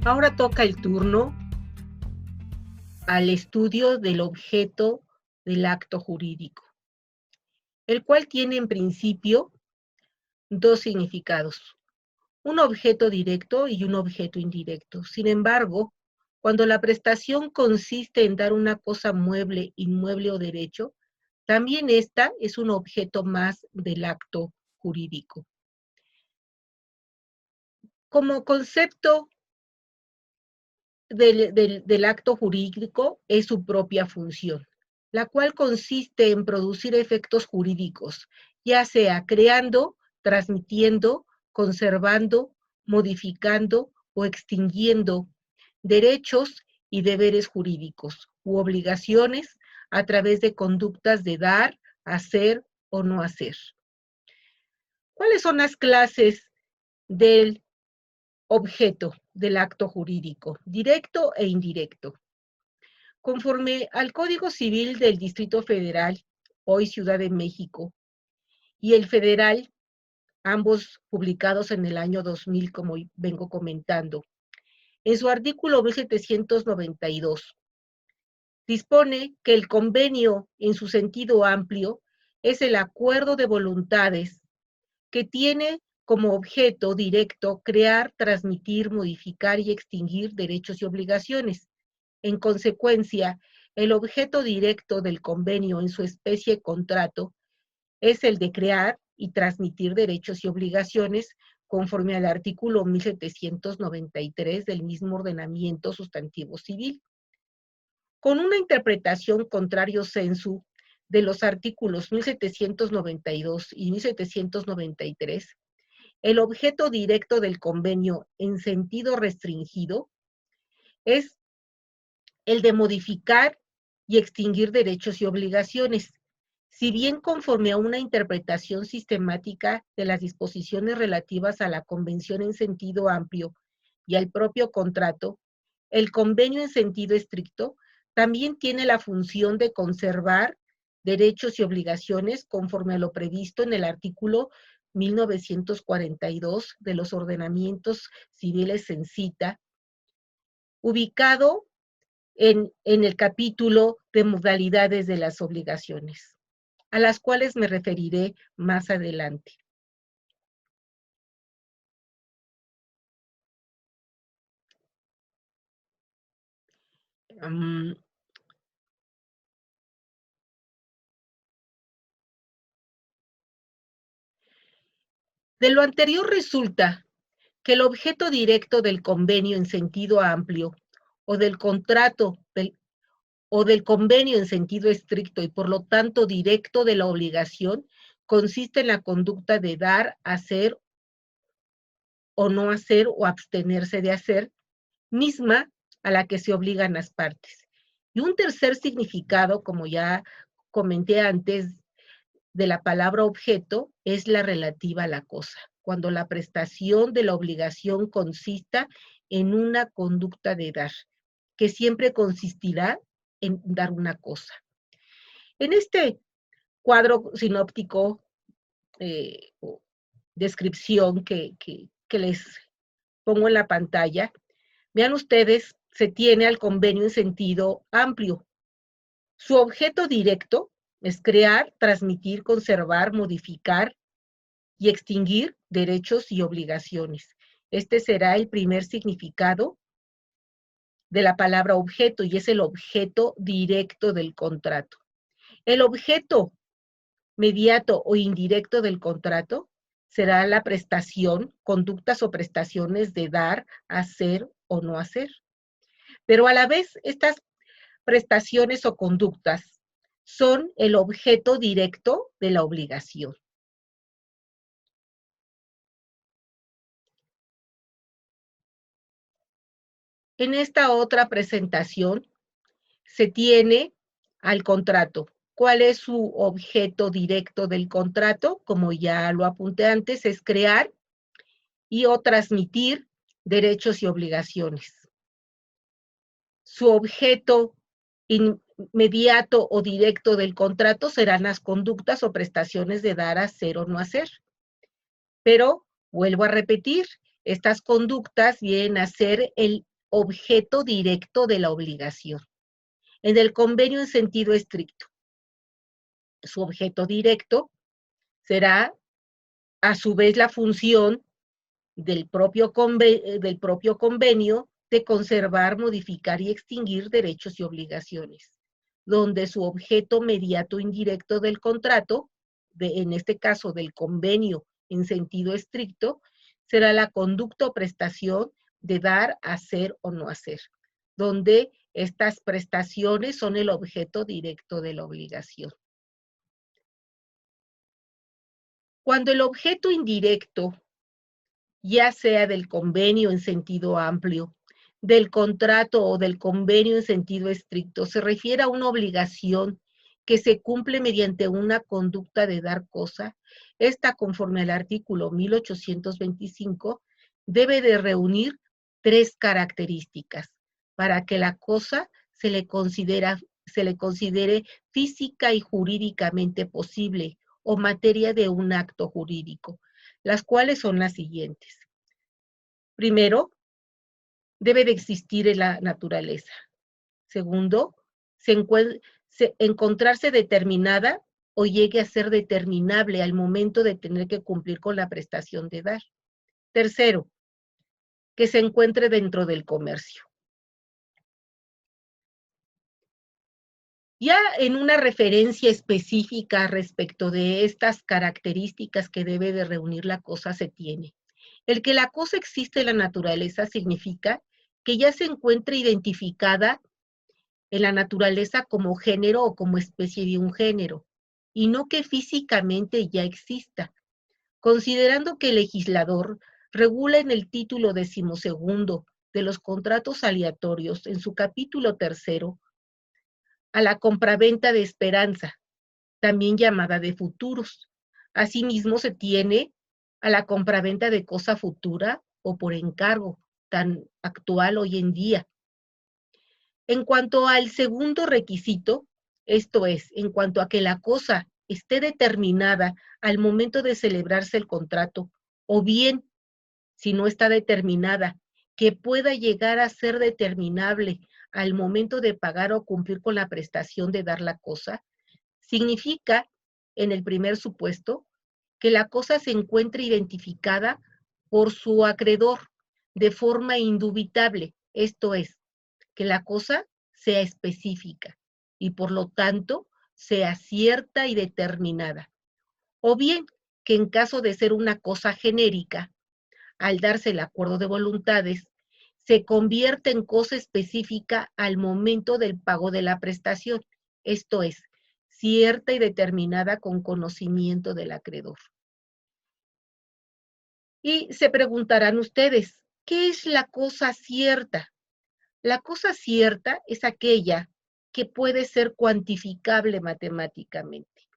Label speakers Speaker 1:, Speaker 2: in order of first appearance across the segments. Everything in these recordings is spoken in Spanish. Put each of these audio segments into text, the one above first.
Speaker 1: Ahora toca el turno al estudio del objeto del acto jurídico, el cual tiene en principio dos significados, un objeto directo y un objeto indirecto. Sin embargo, cuando la prestación consiste en dar una cosa mueble, inmueble o derecho, también esta es un objeto más del acto jurídico. Como concepto del acto jurídico es su propia función, la cual consiste en producir efectos jurídicos, ya sea creando, transmitiendo, conservando, modificando o extinguiendo derechos y deberes jurídicos u obligaciones a través de conductas de dar, hacer o no hacer. ¿Cuáles son las clases del objeto del acto jurídico, directo e indirecto? Conforme al Código Civil del Distrito Federal, hoy Ciudad de México, y el federal, ambos publicados en el año 2000, como vengo comentando, en su artículo 1792, dispone que el convenio, en su sentido amplio, es el acuerdo de voluntades que tiene como objeto directo crear, transmitir, modificar y extinguir derechos y obligaciones. En consecuencia, el objeto directo del convenio en su especie contrato es el de crear y transmitir derechos y obligaciones conforme al artículo 1793 del mismo ordenamiento sustantivo civil. Con una interpretación contrario sensu de los artículos 1792 y 1793, el objeto directo del convenio en sentido restringido es el de modificar y extinguir derechos y obligaciones, si bien conforme a una interpretación sistemática de las disposiciones relativas a la convención en sentido amplio y al propio contrato, el convenio en sentido estricto también tiene la función de conservar derechos y obligaciones conforme a lo previsto en el artículo 1942 de los ordenamientos civiles en cita, ubicado en el capítulo de modalidades de las obligaciones, a las cuales me referiré más adelante. De lo anterior resulta que el objeto directo del convenio en sentido amplio o del contrato o del convenio en sentido estricto y por lo tanto directo de la obligación consiste en la conducta de dar, hacer o no hacer o abstenerse de hacer, misma a la que se obligan las partes. Y un tercer significado, como ya comenté antes, de la palabra objeto es la relativa a la cosa, cuando la prestación de la obligación consista en una conducta de dar, que siempre consistirá en dar una cosa. En este cuadro sinóptico o descripción que les pongo en la pantalla, vean ustedes, se tiene al convenio en sentido amplio. Su objeto directo es crear, transmitir, conservar, modificar y extinguir derechos y obligaciones. Este será el primer significado de la palabra objeto y es el objeto directo del contrato. El objeto mediato o indirecto del contrato será la prestación, conductas o prestaciones de dar, hacer o no hacer. Pero a la vez, estas prestaciones o conductas son el objeto directo de la obligación. En esta otra presentación se tiene al contrato. ¿Cuál es su objeto directo del contrato? Como ya lo apunté antes, es crear y o transmitir derechos y obligaciones. Su objeto inmediato o directo del contrato serán las conductas o prestaciones de dar, hacer o no hacer. Pero, vuelvo a repetir, estas conductas vienen a ser el objeto directo de la obligación. En el convenio en sentido estricto, su objeto directo será a su vez la función del propio convenio de conservar, modificar y extinguir derechos y obligaciones, donde su objeto mediato indirecto del contrato, en este caso del convenio en sentido estricto, será la conducta o prestación de dar, hacer o no hacer, donde estas prestaciones son el objeto directo de la obligación. Cuando el objeto indirecto, ya sea del convenio en sentido amplio, del contrato o del convenio en sentido estricto, se refiere a una obligación que se cumple mediante una conducta de dar cosa, esta, conforme al artículo 1825, debe de reunir 3 características para que la cosa se le considere física y jurídicamente posible o materia de un acto jurídico, las cuales son las siguientes. Primero, debe de existir en la naturaleza. Segundo, encontrarse determinada o llegue a ser determinable al momento de tener que cumplir con la prestación de dar. Tercero, que se encuentre dentro del comercio. Ya en una referencia específica respecto de estas características que debe de reunir la cosa se tiene. El que la cosa existe en la naturaleza significa que ya se encuentra identificada en la naturaleza como género o como especie de un género, y no que físicamente ya exista. Considerando que el legislador regula en el título 12º de los contratos aleatorios, en su capítulo 3, a la compraventa de esperanza, también llamada de futuros. Asimismo, se tiene a la compraventa de cosa futura o por encargo, tan actual hoy en día. En cuanto al segundo requisito, esto es, en cuanto a que la cosa esté determinada al momento de celebrarse el contrato, o bien, si no está determinada, que pueda llegar a ser determinable al momento de pagar o cumplir con la prestación de dar la cosa, significa, en el primer supuesto, que la cosa se encuentre identificada por su acreedor de forma indubitable, esto es, que la cosa sea específica y por lo tanto sea cierta y determinada. O bien que en caso de ser una cosa genérica, al darse el acuerdo de voluntades, se convierte en cosa específica al momento del pago de la prestación, esto es, cierta y determinada con conocimiento del acreedor. Y se preguntarán ustedes, ¿qué es la cosa cierta? La cosa cierta es aquella que puede ser cuantificable matemáticamente.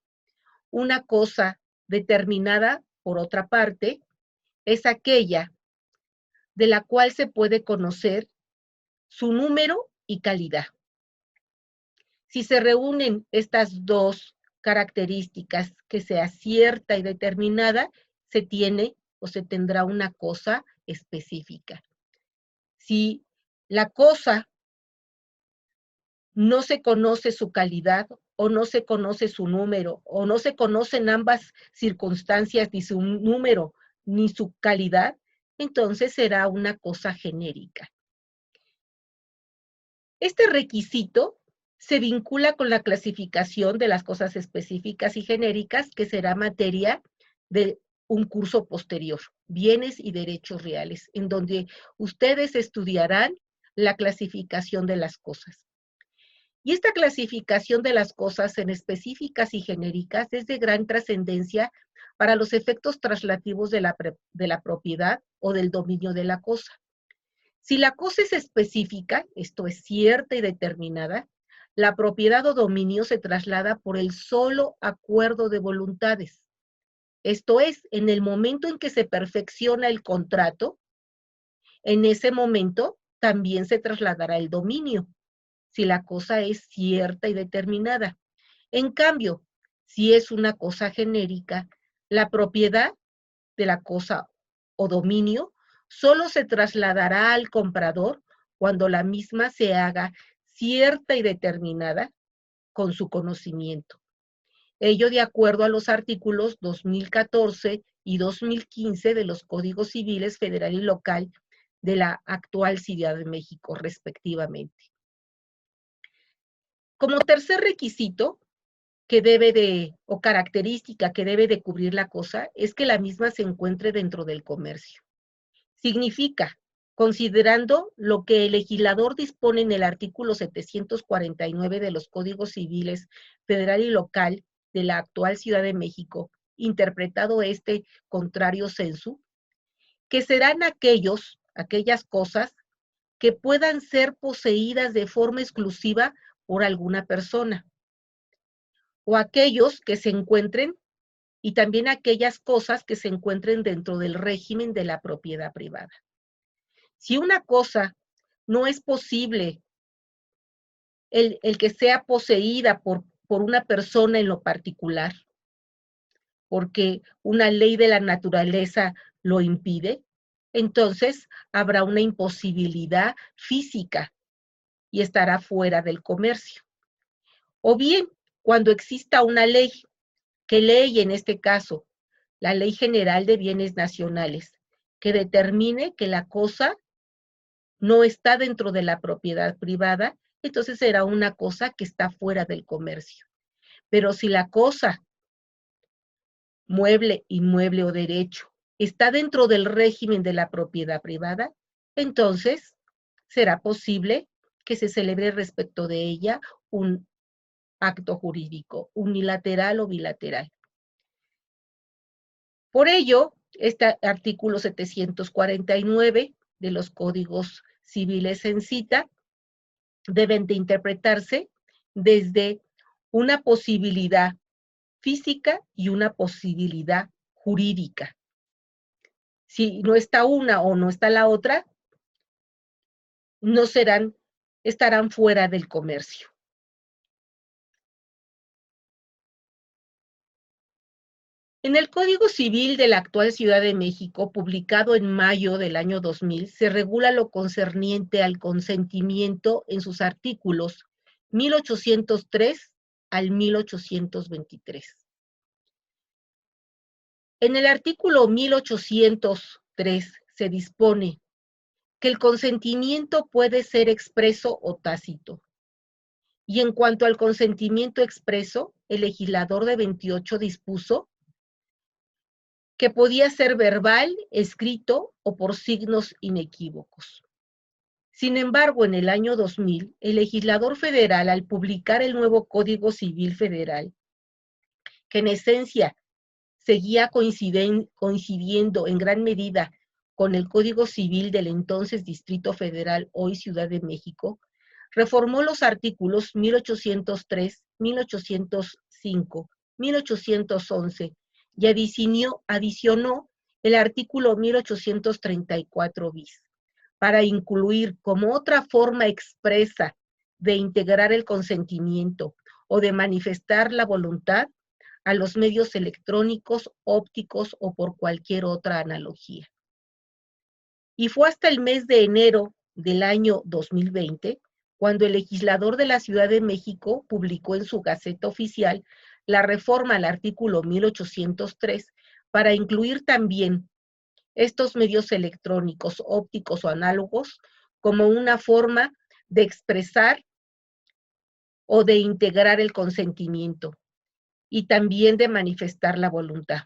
Speaker 1: Una cosa determinada, por otra parte, es aquella de la cual se puede conocer su número y calidad. Si se reúnen estas dos características, que sea cierta y determinada, se tiene o se tendrá una cosa específica. Si la cosa no se conoce su calidad o no se conoce su número o no se conocen ambas circunstancias, ni su número ni su calidad, entonces será una cosa genérica. Este requisito se vincula con la clasificación de las cosas específicas y genéricas, que será materia de un curso posterior, bienes y derechos reales, en donde ustedes estudiarán la clasificación de las cosas. Y esta clasificación de las cosas en específicas y genéricas es de gran trascendencia para los efectos traslativos de la propiedad o del dominio de la cosa. Si la cosa es específica, esto es cierta y determinada, la propiedad o dominio se traslada por el solo acuerdo de voluntades. Esto es, en el momento en que se perfecciona el contrato, en ese momento también se trasladará el dominio, si la cosa es cierta y determinada. En cambio, si es una cosa genérica, la propiedad de la cosa o dominio solo se trasladará al comprador cuando la misma se haga cierta y determinada con su conocimiento. Ello de acuerdo a los artículos 2014 y 2015 de los Códigos Civiles Federal y Local de la actual Ciudad de México, respectivamente. Como tercer requisito que debe de, o característica que debe de cubrir la cosa, es que la misma se encuentre dentro del comercio. Significa, considerando lo que el legislador dispone en el artículo 749 de los Códigos Civiles Federal y Local de la actual Ciudad de México, interpretado este contrario sensu, que serán aquellas cosas que puedan ser poseídas de forma exclusiva por alguna persona, o aquellos que se encuentren, y también aquellas cosas que se encuentren dentro del régimen de la propiedad privada. Si una cosa no es posible el que sea poseída por una persona en lo particular, porque una ley de la naturaleza lo impide, entonces habrá una imposibilidad física y estará fuera del comercio. O bien, cuando exista una ley, ¿qué ley en este caso? La Ley General de Bienes Nacionales, que determine que la cosa no está dentro de la propiedad privada, entonces será una cosa que está fuera del comercio. Pero si la cosa, mueble, inmueble o derecho, está dentro del régimen de la propiedad privada, entonces será posible que se celebre respecto de ella un acto jurídico, unilateral o bilateral. Por ello, este artículo 749 de los Códigos Civiles en cita deben de interpretarse desde una posibilidad física y una posibilidad jurídica. Si no está una o no está la otra, no estarán fuera del comercio. En el Código Civil de la actual Ciudad de México, publicado en mayo del año 2000, se regula lo concerniente al consentimiento en sus artículos 1803 al 1823. En el artículo 1803 se dispone que el consentimiento puede ser expreso o tácito. Y en cuanto al consentimiento expreso, el legislador de 28 dispuso que podía ser verbal, escrito o por signos inequívocos. Sin embargo, en el año 2000, el legislador federal, al publicar el nuevo Código Civil Federal, que en esencia seguía coincidiendo en gran medida con el Código Civil del entonces Distrito Federal, hoy Ciudad de México, reformó los artículos 1803, 1805, 1811 y adicionó el artículo 1834 bis para incluir como otra forma expresa de integrar el consentimiento o de manifestar la voluntad a los medios electrónicos, ópticos o por cualquier otra analogía. Y fue hasta el mes de enero del año 2020 cuando el legislador de la Ciudad de México publicó en su Gaceta Oficial la reforma al artículo 1803 para incluir también estos medios electrónicos, ópticos o análogos como una forma de expresar o de integrar el consentimiento y también de manifestar la voluntad.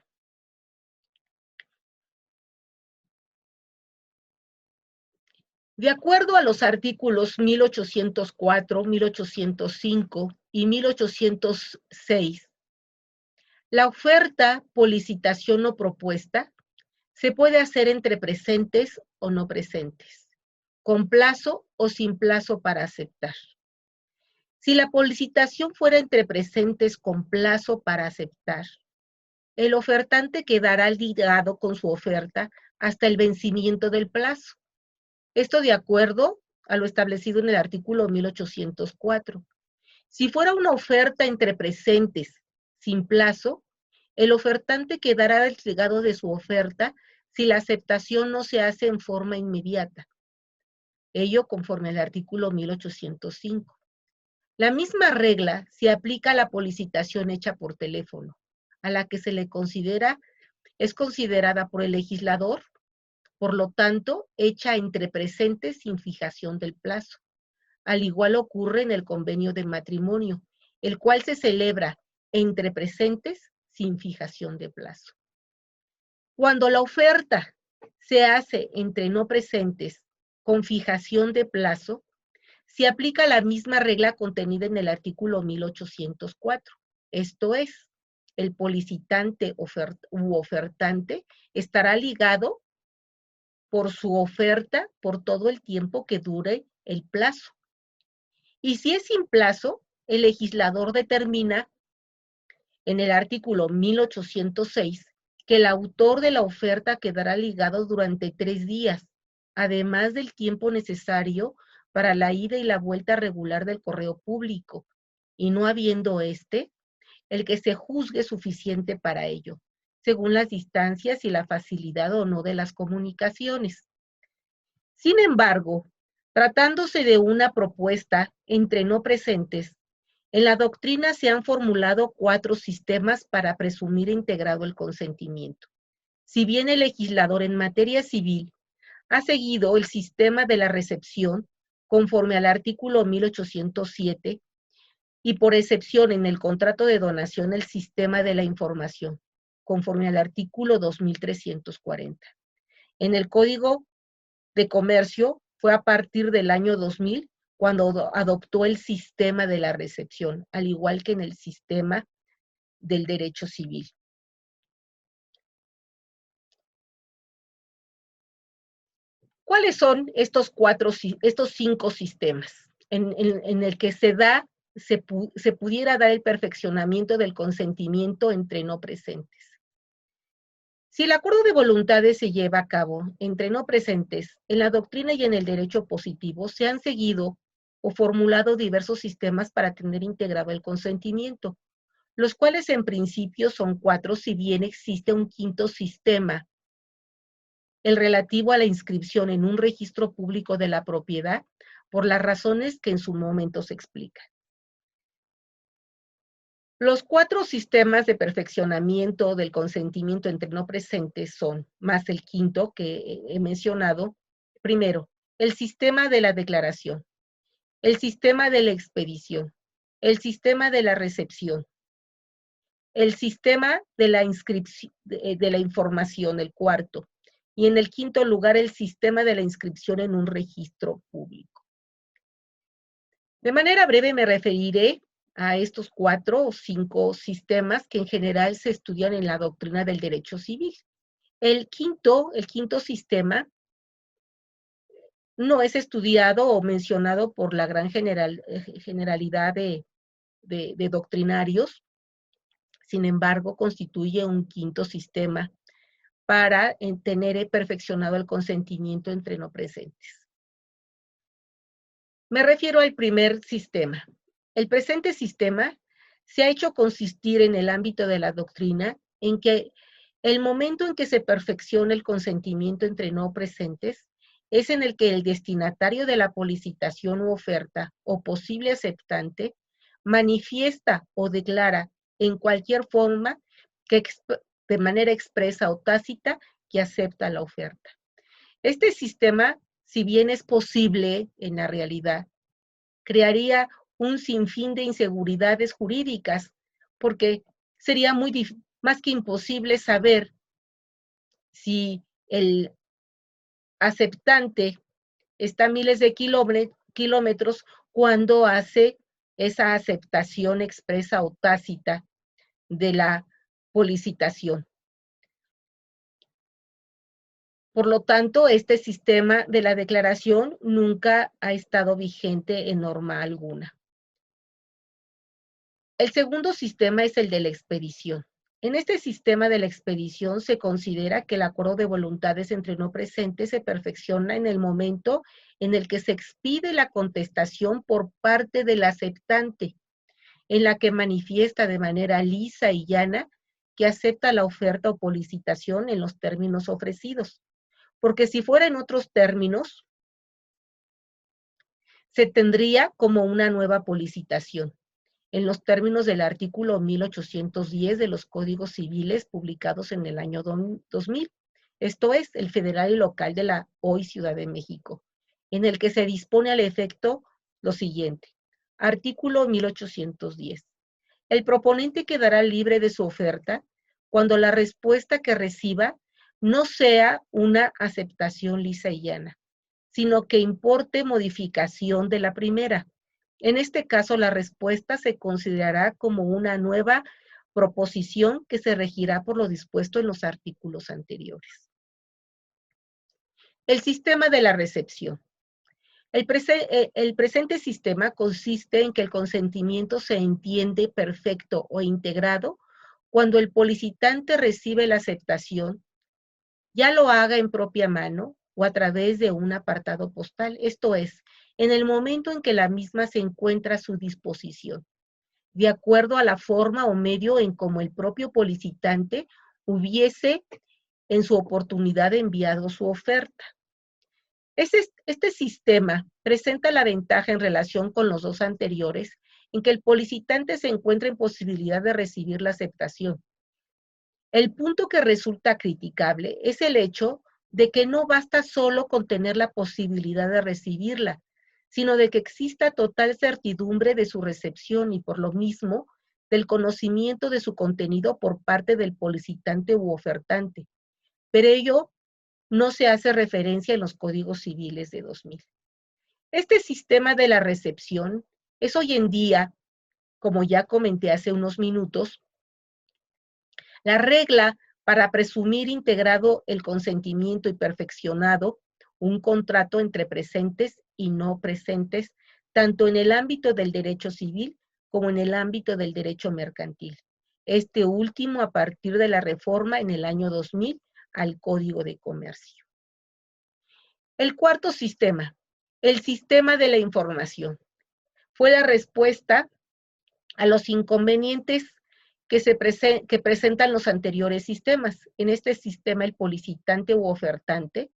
Speaker 1: De acuerdo a los artículos 1804, 1805 y 1806, la oferta por licitación o propuesta se puede hacer entre presentes o no presentes, con plazo o sin plazo para aceptar. Si la licitación fuera entre presentes con plazo para aceptar, el ofertante quedará ligado con su oferta hasta el vencimiento del plazo. Esto de acuerdo a lo establecido en el artículo 1804. Si fuera una oferta entre presentes sin plazo, el ofertante quedará desligado de su oferta si la aceptación no se hace en forma inmediata. Ello conforme al artículo 1805. La misma regla se aplica a la licitación hecha por teléfono, a la que se le es considerada por el legislador, por lo tanto, hecha entre presentes sin fijación del plazo. Al igual ocurre en el convenio de matrimonio, el cual se celebra entre presentes sin fijación de plazo. Cuando la oferta se hace entre no presentes con fijación de plazo, se aplica la misma regla contenida en el artículo 1804. Esto es, el licitante u ofertante estará ligado por su oferta por todo el tiempo que dure el plazo. Y si es sin plazo, el legislador determina en el artículo 1806 que el autor de la oferta quedará ligado durante 3 días, además del tiempo necesario para la ida y la vuelta regular del correo público, y no habiendo el que se juzgue suficiente para ello, según las distancias y la facilidad o no de las comunicaciones. Sin embargo, tratándose de una propuesta entre no presentes, en la doctrina se han formulado 4 sistemas para presumir integrado el consentimiento. Si bien el legislador en materia civil ha seguido el sistema de la recepción conforme al artículo 1807 y por excepción en el contrato de donación el sistema de la información, conforme al artículo 2340. En el Código de Comercio fue a partir del año 2000 cuando adoptó el sistema de la recepción, al igual que en el sistema del derecho civil. ¿Cuáles son estos 5 sistemas en el que se pudiera dar el perfeccionamiento del consentimiento entre no presentes? Si el acuerdo de voluntades se lleva a cabo entre no presentes, en la doctrina y en el derecho positivo se han seguido o formulado diversos sistemas para tener integrado el consentimiento, los cuales en principio son 4, si bien existe un quinto sistema, el relativo a la inscripción en un registro público de la propiedad, por las razones que en su momento se explican. Los 4 sistemas de perfeccionamiento del consentimiento entre no presentes son, más el quinto que he mencionado, primero, el sistema de la declaración, el sistema de la expedición, el sistema de la recepción, el sistema de la inscripción, de la información, el cuarto, y en el quinto lugar, el sistema de la inscripción en un registro público. De manera breve me referiré a estos 4 o 5 sistemas que en general se estudian en la doctrina del derecho civil. El quinto sistema no es estudiado o mencionado por la gran generalidad de doctrinarios, sin embargo, constituye un quinto sistema para tener perfeccionado el consentimiento entre no presentes. Me refiero al primer sistema. El presente sistema se ha hecho consistir en el ámbito de la doctrina en que el momento en que se perfecciona el consentimiento entre no presentes es en el que el destinatario de la licitación u oferta o posible aceptante manifiesta o declara en cualquier forma que de manera expresa o tácita que acepta la oferta. Este sistema, si bien es posible en la realidad, crearía un sinfín de inseguridades jurídicas, porque sería más que imposible saber si el aceptante está a miles de kilómetros cuando hace esa aceptación expresa o tácita de la policitación. Por lo tanto, este sistema de la declaración nunca ha estado vigente en norma alguna. El segundo sistema es el de la expedición. En este sistema de la expedición se considera que el acuerdo de voluntades entre no presentes se perfecciona en el momento en el que se expide la contestación por parte del aceptante, en la que manifiesta de manera lisa y llana que acepta la oferta o policitación en los términos ofrecidos. Porque si fuera en otros términos, se tendría como una nueva policitación, en los términos del artículo 1810 de los Códigos Civiles publicados en el año 2000, esto es, el federal y local de la hoy Ciudad de México, en el que se dispone al efecto lo siguiente. Artículo 1810. El proponente quedará libre de su oferta cuando la respuesta que reciba no sea una aceptación lisa y llana, sino que importe modificación de la primera. En este caso, la respuesta se considerará como una nueva proposición que se regirá por lo dispuesto en los artículos anteriores. El sistema de la recepción. El presente sistema consiste en que el consentimiento se entiende perfecto o integrado cuando el policitante recibe la aceptación, ya lo haga en propia mano o a través de un apartado postal, esto es, en el momento en que la misma se encuentra a su disposición, de acuerdo a la forma o medio en como el propio policitante hubiese en su oportunidad enviado su oferta. Este sistema presenta la ventaja en relación con los dos anteriores en que el policitante se encuentra en posibilidad de recibir la aceptación. El punto que resulta criticable es el hecho de que no basta solo con tener la posibilidad de recibirla, sino de que exista total certidumbre de su recepción y por lo mismo del conocimiento de su contenido por parte del policitante u ofertante. Pero ello no se hace referencia en los códigos civiles de 2000. Este sistema de la recepción es hoy en día, como ya comenté hace unos minutos, la regla para presumir integrado el consentimiento y perfeccionado un contrato entre presentes y no presentes, tanto en el ámbito del derecho civil como en el ámbito del derecho mercantil. Este último a partir de la reforma en el año 2000 al Código de Comercio. El cuarto sistema, el sistema de la información, fue la respuesta a los inconvenientes que presentan los anteriores sistemas. En este sistema, el policitante u ofertante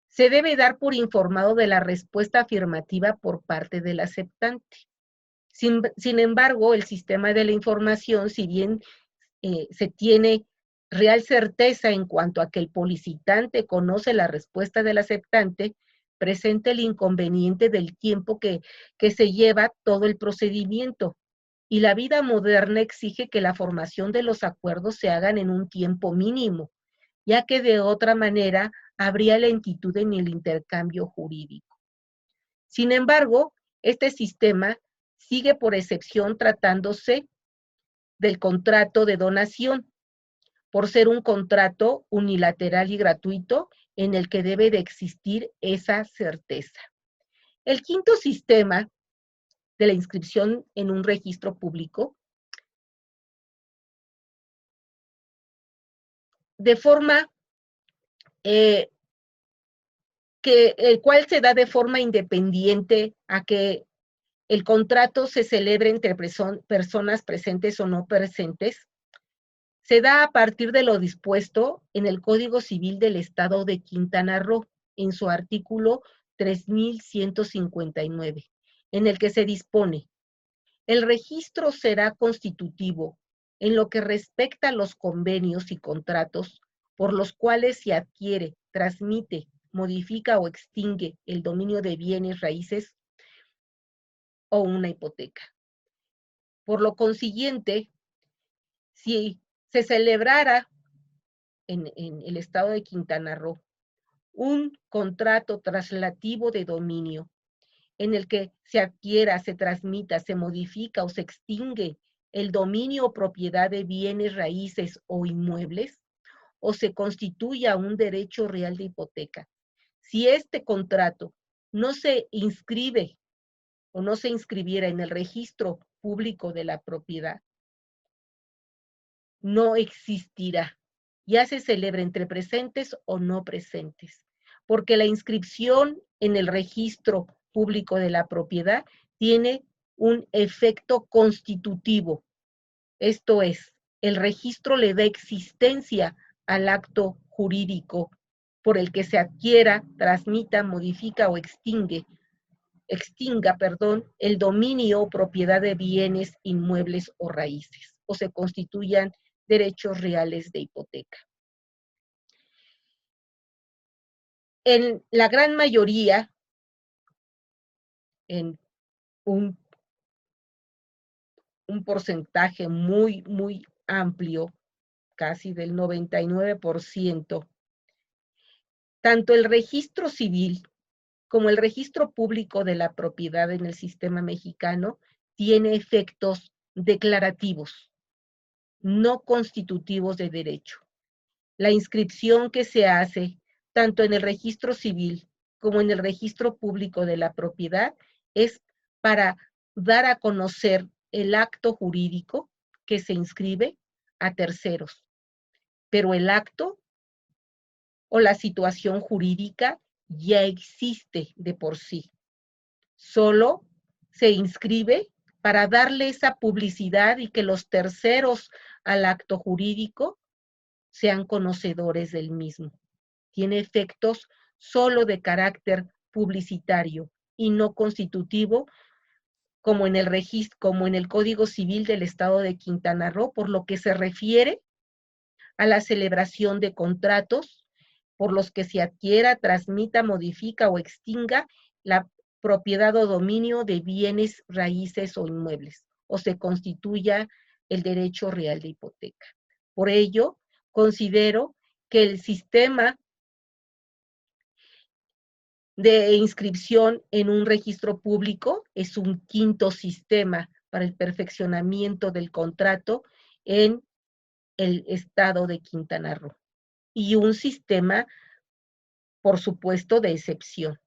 Speaker 1: se debe dar por informado de la respuesta afirmativa por parte del aceptante. Sin embargo, el sistema de la información, si bien se tiene real certeza en cuanto a que el policitante conoce la respuesta del aceptante, presenta el inconveniente del tiempo que se lleva todo el procedimiento. Y la vida moderna exige que la formación de los acuerdos se hagan en un tiempo mínimo, ya que de otra manera habría lentitud en el intercambio jurídico. Sin embargo, este sistema sigue por excepción tratándose del contrato de donación, por ser un contrato unilateral y gratuito en el que debe de existir esa certeza. El quinto sistema de la inscripción en un registro público, de forma el cual se da de forma independiente a que el contrato se celebre entre personas presentes o no presentes, se da a partir de lo dispuesto en el Código Civil del Estado de Quintana Roo, en su artículo 3159, en el que se dispone: el registro será constitutivo en lo que respecta a los convenios y contratos por los cuales se adquiere, transmite, modifica o extingue el dominio de bienes raíces o una hipoteca. Por lo consiguiente, si se celebrara en el estado de Quintana Roo un contrato traslativo de dominio en el que se adquiera, se transmita, se modifica o se extingue el dominio o propiedad de bienes, raíces o inmuebles, o se constituya un derecho real de hipoteca. Si este contrato no se inscribe o no se inscribiera en el registro público de la propiedad, no existirá, ya se celebre entre presentes o no presentes, porque la inscripción en el registro público de la propiedad tiene un efecto constitutivo, esto es, el registro le da existencia al acto jurídico por el que se adquiera, transmita, modifica o extinga, el dominio o propiedad de bienes, inmuebles o raíces, o se constituyan derechos reales de hipoteca. En la gran mayoría, en un porcentaje muy amplio, casi del 99%, tanto el registro civil como el registro público de la propiedad en el sistema mexicano tiene efectos declarativos, no constitutivos de derecho. La inscripción que se hace tanto en el registro civil como en el registro público de la propiedad es para dar a conocer el acto jurídico que se inscribe a terceros, pero el acto o la situación jurídica ya existe de por sí. Solo se inscribe para darle esa publicidad y que los terceros al acto jurídico sean conocedores del mismo. Tiene efectos solo de carácter publicitario y no constitutivo, como en el registro, como en el Código Civil del Estado de Quintana Roo, por lo que se refiere a la celebración de contratos por los que se adquiera, transmita, modifica o extinga la propiedad o dominio de bienes, raíces o inmuebles, o se constituya el derecho real de hipoteca. Por ello, considero que el sistema de inscripción en un registro público es un quinto sistema para el perfeccionamiento del contrato en el estado de Quintana Roo. Y un sistema, por supuesto, de excepción.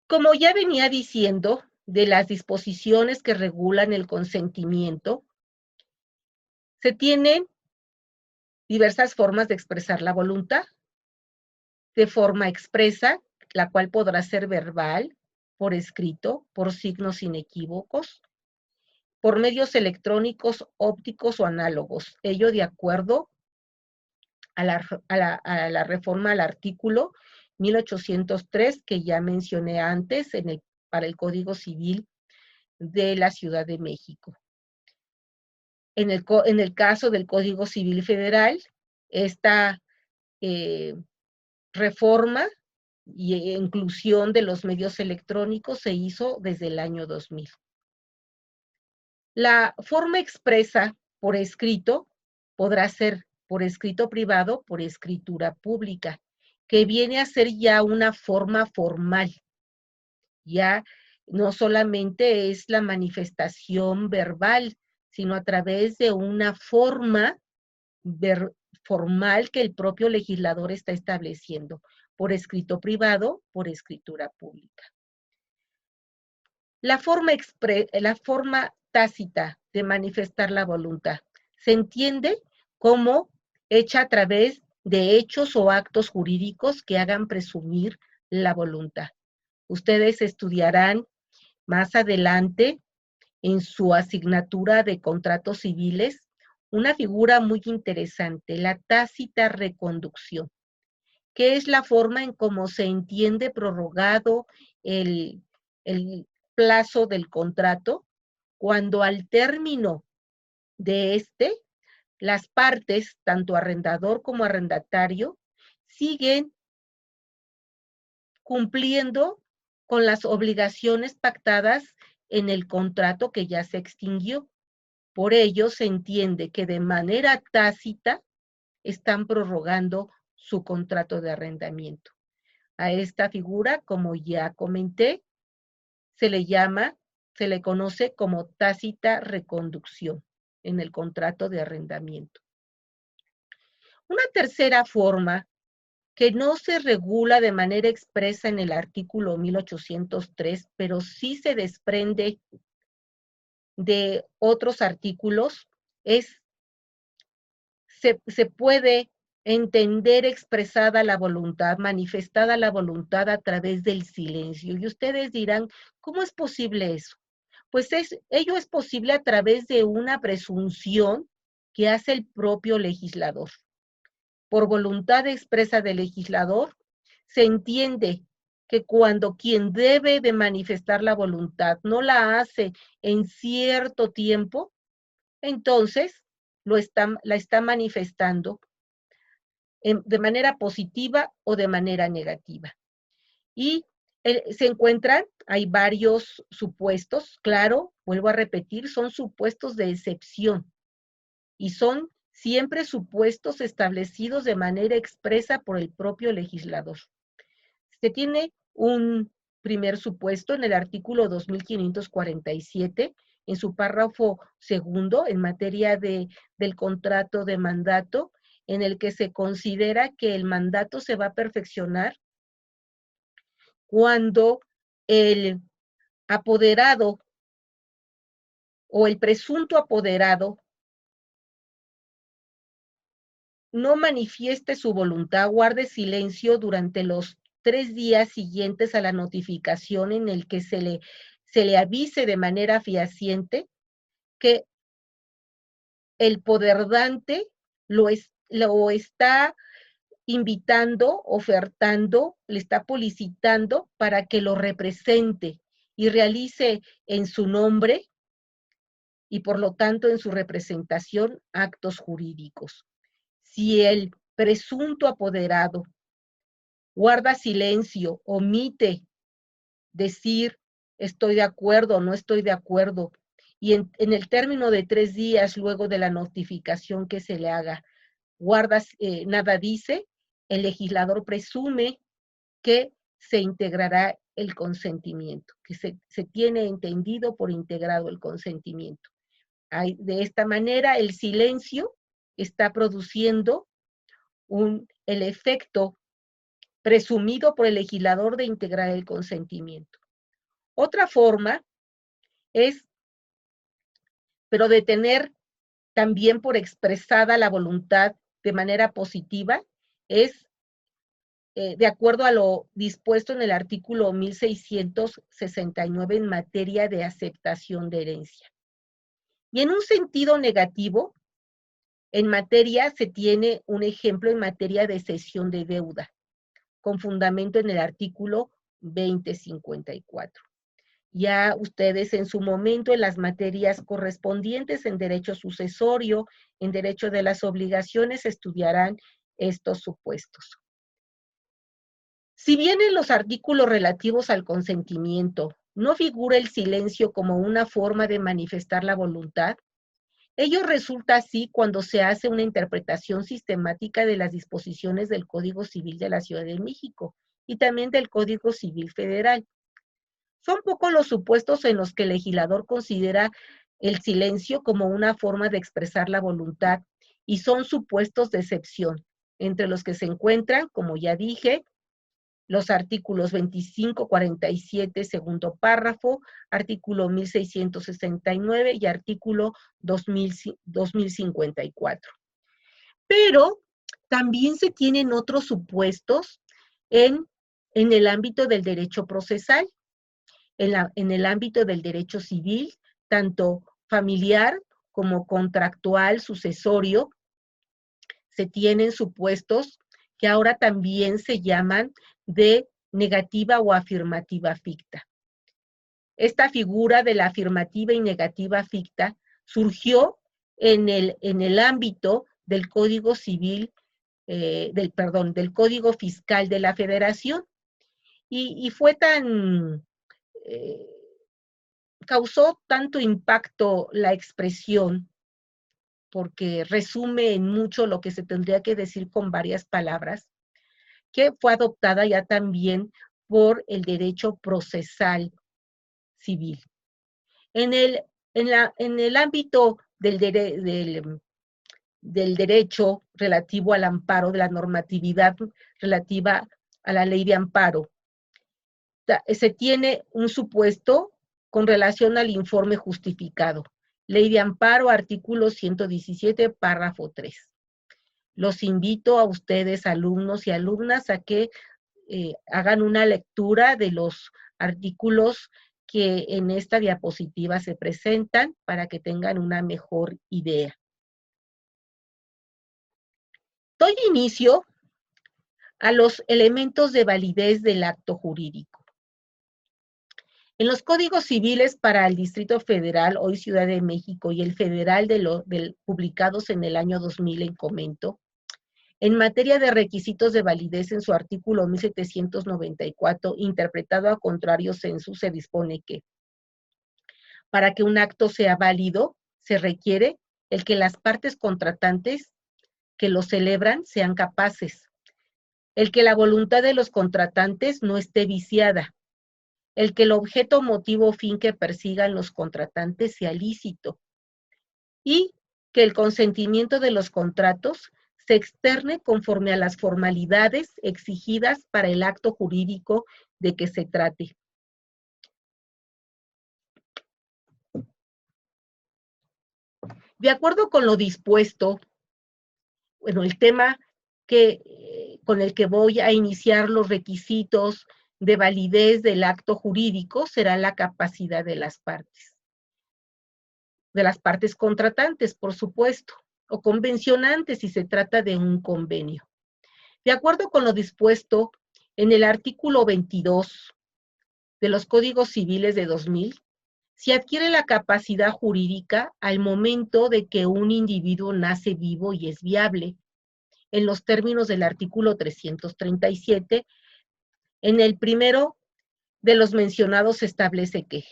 Speaker 1: Como ya venía diciendo, de las disposiciones que regulan el consentimiento, se tienen diversas formas de expresar la voluntad. De forma expresa, la cual podrá ser verbal, por escrito, por signos inequívocos, por medios electrónicos, ópticos o análogos, ello de acuerdo a la reforma al artículo 1803 que ya mencioné antes para el Código Civil de la Ciudad de México. En el caso del Código Civil Federal, esta reforma y inclusión de los medios electrónicos se hizo desde el año 2000. La forma expresa por escrito podrá ser por escrito privado, por escritura pública, que viene a ser ya una forma formal. Ya no solamente es la manifestación verbal, sino a través de una forma formal que el propio legislador está estableciendo, por escrito privado, por escritura pública. La forma tácita de manifestar la voluntad se entiende como hecha a través de hechos o actos jurídicos que hagan presumir la voluntad. Ustedes estudiarán más adelante en su asignatura de contratos civiles una figura muy interesante, la tácita reconducción, que es la forma en cómo se entiende prorrogado el plazo del contrato, cuando al término de las partes, tanto arrendador como arrendatario, siguen cumpliendo con las obligaciones pactadas en el contrato que ya se extinguió. Por ello, se entiende que de manera tácita están prorrogando su contrato de arrendamiento. A esta figura, como ya comenté, se le conoce como tácita reconducción en el contrato de arrendamiento. Una tercera forma que no se regula de manera expresa en el artículo 1803, pero sí se desprende de otros artículos, se puede entender expresada la voluntad, manifestada la voluntad a través del silencio. Y ustedes dirán, ¿cómo es posible eso? Pues ello es posible a través de una presunción que hace el propio legislador. Por voluntad expresa del legislador, se entiende que cuando quien debe de manifestar la voluntad no la hace en cierto tiempo, entonces la está manifestando de manera positiva o de manera negativa. Y se encuentran, hay varios supuestos, claro, vuelvo a repetir, son supuestos de excepción y son siempre supuestos establecidos de manera expresa por el propio legislador. Se tiene un primer supuesto en el artículo 2547, en su párrafo segundo, en materia del contrato de mandato, en el que se considera que el mandato se va a perfeccionar cuando el apoderado o el presunto apoderado no manifieste su voluntad, guarde silencio durante los 3 días siguientes a la notificación en el que se le avise de manera fehaciente que el poderdante lo está invitando, ofertando, le está solicitando para que lo represente y realice en su nombre y por lo tanto en su representación actos jurídicos. Si el presunto apoderado guarda silencio, omite decir estoy de acuerdo o no estoy de acuerdo, y en el término de 3 días luego de la notificación que se le haga, nada dice, el legislador presume que se integrará el consentimiento, que se tiene entendido por integrado el consentimiento. De esta manera, el silencio está produciendo el efecto presumido por el legislador de integrar el consentimiento. Otra forma es, pero de tener también por expresada la voluntad de manera positiva, es de acuerdo a lo dispuesto en el artículo 1669 en materia de aceptación de herencia. Y en un sentido negativo, se tiene un ejemplo en materia de cesión de deuda, con fundamento en el artículo 2054. Ya ustedes en su momento en las materias correspondientes en derecho sucesorio, en derecho de las obligaciones, estudiarán estos supuestos. Si bien en los artículos relativos al consentimiento no figura el silencio como una forma de manifestar la voluntad, ello resulta así cuando se hace una interpretación sistemática de las disposiciones del Código Civil de la Ciudad de México y también del Código Civil Federal. Son pocos los supuestos en los que el legislador considera el silencio como una forma de expresar la voluntad y son supuestos de excepción, entre los que se encuentran, como ya dije, los artículos 2547, segundo párrafo, artículo 1669 y artículo 2054. Pero también se tienen otros supuestos en el ámbito del derecho procesal, en el ámbito del derecho civil, tanto familiar como contractual, sucesorio, se tienen supuestos que ahora también se llaman de negativa o afirmativa ficta. Esta figura de la afirmativa y negativa ficta surgió en el ámbito del Código Civil, del Código Fiscal de la Federación, y fue causó tanto impacto la expresión porque resume en mucho lo que se tendría que decir con varias palabras, que fue adoptada ya también por el derecho procesal civil. En el ámbito del derecho relativo al amparo, de la normatividad relativa a la ley de amparo, se tiene un supuesto con relación al informe justificado. Ley de amparo, artículo 117, párrafo 3. Los invito a ustedes, alumnos y alumnas, a que hagan una lectura de los artículos que en esta diapositiva se presentan para que tengan una mejor idea. Doy inicio a los elementos de validez del acto jurídico. En los códigos civiles para el Distrito Federal, hoy Ciudad de México, y el federal publicados en el año 2000 en comento, en materia de requisitos de validez, en su artículo 1794, interpretado a contrario sensu, se dispone que para que un acto sea válido, se requiere el que las partes contratantes que lo celebran sean capaces, el que la voluntad de los contratantes no esté viciada, el que el objeto, motivo o fin que persigan los contratantes sea lícito y que el consentimiento de los contratos se externe conforme a las formalidades exigidas para el acto jurídico de que se trate. De acuerdo con lo dispuesto, bueno, el tema con el que voy a iniciar los requisitos de validez del acto jurídico será la capacidad de las partes contratantes, por supuesto, o convencionantes si se trata de un convenio. De acuerdo con lo dispuesto en el artículo 22 de los Códigos Civiles de 2000, se adquiere la capacidad jurídica al momento de que un individuo nace vivo y es viable, en los términos del artículo 337, en el primero de los mencionados se establece que,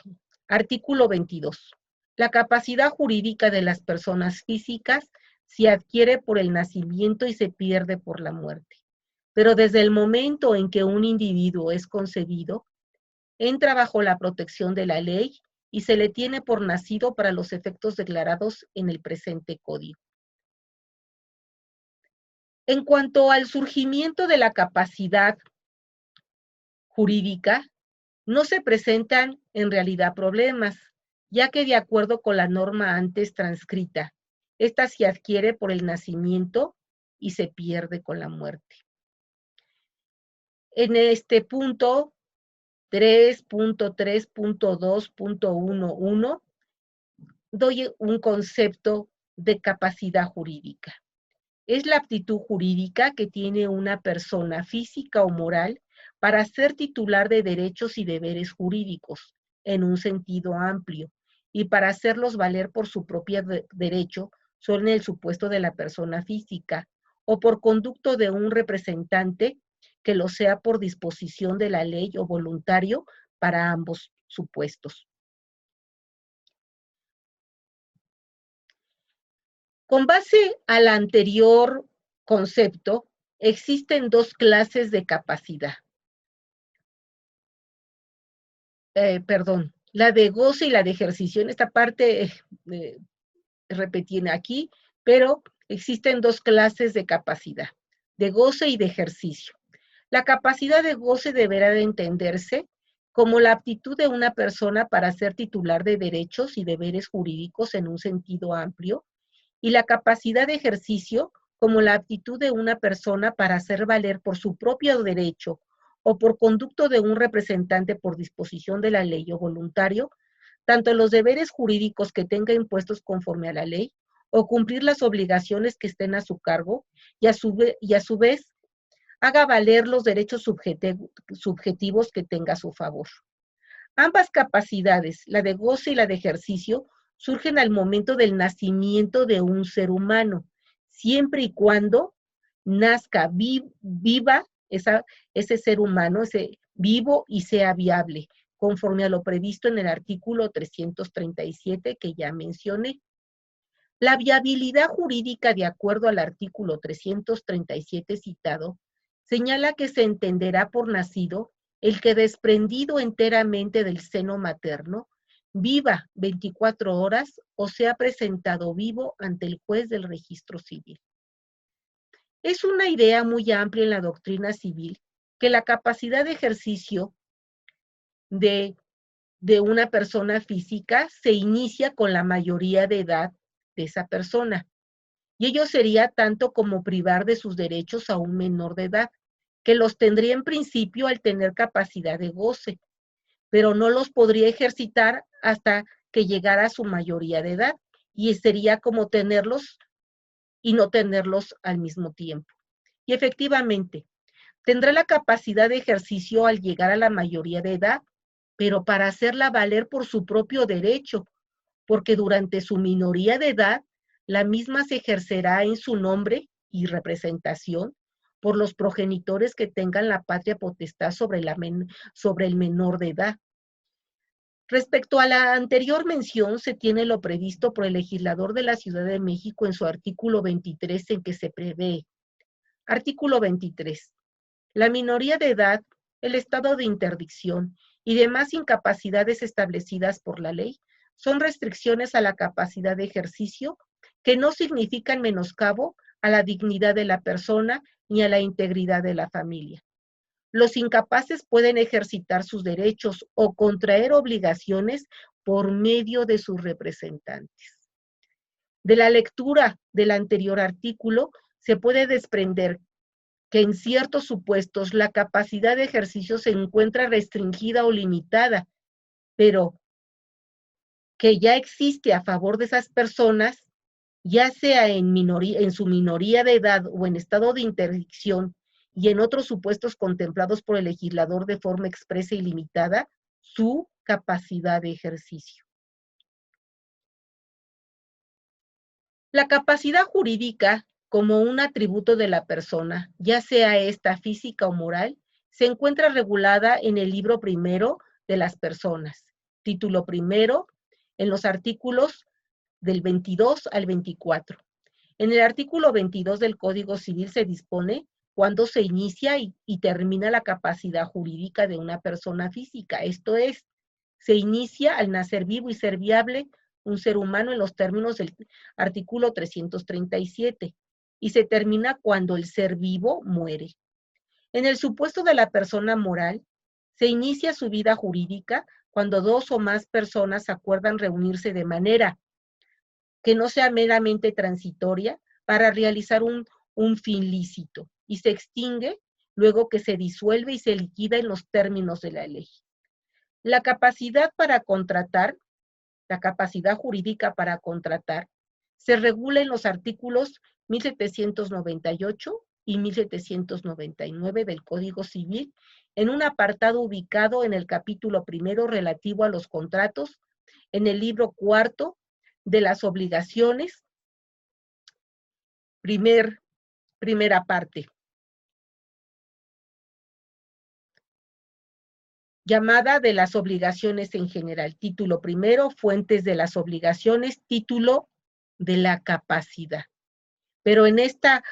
Speaker 1: artículo 22, la capacidad jurídica de las personas físicas se adquiere por el nacimiento y se pierde por la muerte. Pero desde el momento en que un individuo es concebido, entra bajo la protección de la ley y se le tiene por nacido para los efectos declarados en el presente código. En cuanto al surgimiento de la capacidad jurídica, no se presentan en realidad problemas, ya que de acuerdo con la norma antes transcrita, esta se adquiere por el nacimiento y se pierde con la muerte. En este punto 3.3.2.11 doy un concepto de capacidad jurídica. Es la aptitud jurídica que tiene una persona física o moral para ser titular de derechos y deberes jurídicos en un sentido amplio y para hacerlos valer por su propio derecho, solo en el supuesto de la persona física o por conducto de un representante que lo sea por disposición de la ley o voluntario para ambos supuestos. Con base al anterior concepto, existen dos clases de capacidad. La de goce y la de ejercicio. En esta parte repetí aquí, pero existen dos clases de capacidad, de goce y de ejercicio. La capacidad de goce deberá de entenderse como la aptitud de una persona para ser titular de derechos y deberes jurídicos en un sentido amplio, y la capacidad de ejercicio como la aptitud de una persona para hacer valer por su propio derecho o por conducto de un representante por disposición de la ley o voluntario, tanto los deberes jurídicos que tenga impuestos conforme a la ley o cumplir las obligaciones que estén a su cargo y a su vez haga valer los derechos subjetivos que tenga a su favor. Ambas capacidades, la de goce y la de ejercicio, surgen al momento del nacimiento de un ser humano, siempre y cuando nazca viva ese ser humano, ese vivo y sea viable, conforme a lo previsto en el artículo 337 que ya mencioné. La viabilidad jurídica, de acuerdo al artículo 337 citado, señala que se entenderá por nacido el que, desprendido enteramente del seno materno, viva 24 horas o sea presentado vivo ante el juez del registro civil. Es una idea muy amplia en la doctrina civil que la capacidad de ejercicio de una persona física se inicia con la mayoría de edad de esa persona. Y ello sería tanto como privar de sus derechos a un menor de edad, que los tendría en principio al tener capacidad de goce, pero no los podría ejercitar hasta que llegara a su mayoría de edad, y sería como tenerlos y no tenerlos al mismo tiempo. Y efectivamente, tendrá la capacidad de ejercicio al llegar a la mayoría de edad, pero para hacerla valer por su propio derecho, porque durante su minoría de edad, la misma se ejercerá en su nombre y representación por los progenitores que tengan la patria potestad sobre el menor de edad. Respecto a la anterior mención, se tiene lo previsto por el legislador de la Ciudad de México en su artículo 23, en que se prevé. Artículo 23. La minoría de edad, el estado de interdicción y demás incapacidades establecidas por la ley son restricciones a la capacidad de ejercicio que no significan menoscabo a la dignidad de la persona ni a la integridad de la familia. Los incapaces pueden ejercitar sus derechos o contraer obligaciones por medio de sus representantes. De la lectura del anterior artículo se puede desprender que en ciertos supuestos la capacidad de ejercicio se encuentra restringida o limitada, pero que ya existe a favor de esas personas, ya sea en su minoría de edad o en estado de interdicción, y en otros supuestos contemplados por el legislador de forma expresa y limitada, su capacidad de ejercicio. La capacidad jurídica, como un atributo de la persona, ya sea esta física o moral, se encuentra regulada en el libro primero de las personas, título primero, en los artículos del 22 al 24. En el artículo 22 del Código Civil se dispone cuándo se inicia y termina la capacidad jurídica de una persona física. Esto es, se inicia al nacer vivo y ser viable un ser humano en los términos del artículo 337 y se termina cuando el ser vivo muere. En el supuesto de la persona moral, se inicia su vida jurídica cuando dos o más personas acuerdan reunirse de manera que no sea meramente transitoria para realizar un fin lícito y se extingue luego que se disuelve y se liquida en los términos de la ley. La capacidad para contratar, la capacidad jurídica para contratar, se regula en los artículos 1798 y 1799 del Código Civil, en un apartado ubicado en el capítulo primero relativo a los contratos, en el libro cuarto de las obligaciones, primera parte, llamada de las obligaciones en general. Título primero, fuentes de las obligaciones, título de la capacidad. Pero en esta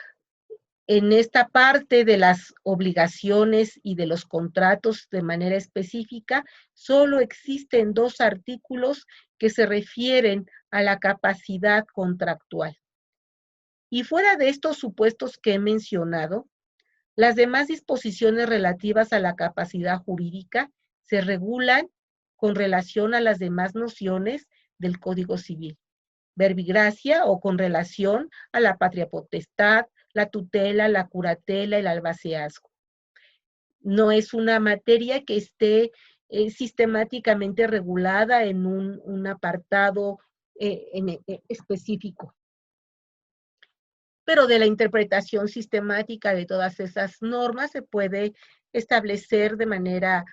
Speaker 1: parte de las obligaciones y de los contratos de manera específica, solo existen dos artículos que se refieren a la capacidad contractual. Y fuera de estos supuestos que he mencionado, las demás disposiciones relativas a la capacidad jurídica se regulan con relación a las demás nociones del Código Civil. Verbigracia o con relación a la patria potestad, la tutela, la curatela, el albaceazgo. No es una materia que esté sistemáticamente regulada en un apartado específico. Pero de la interpretación sistemática de todas esas normas se puede establecer de manera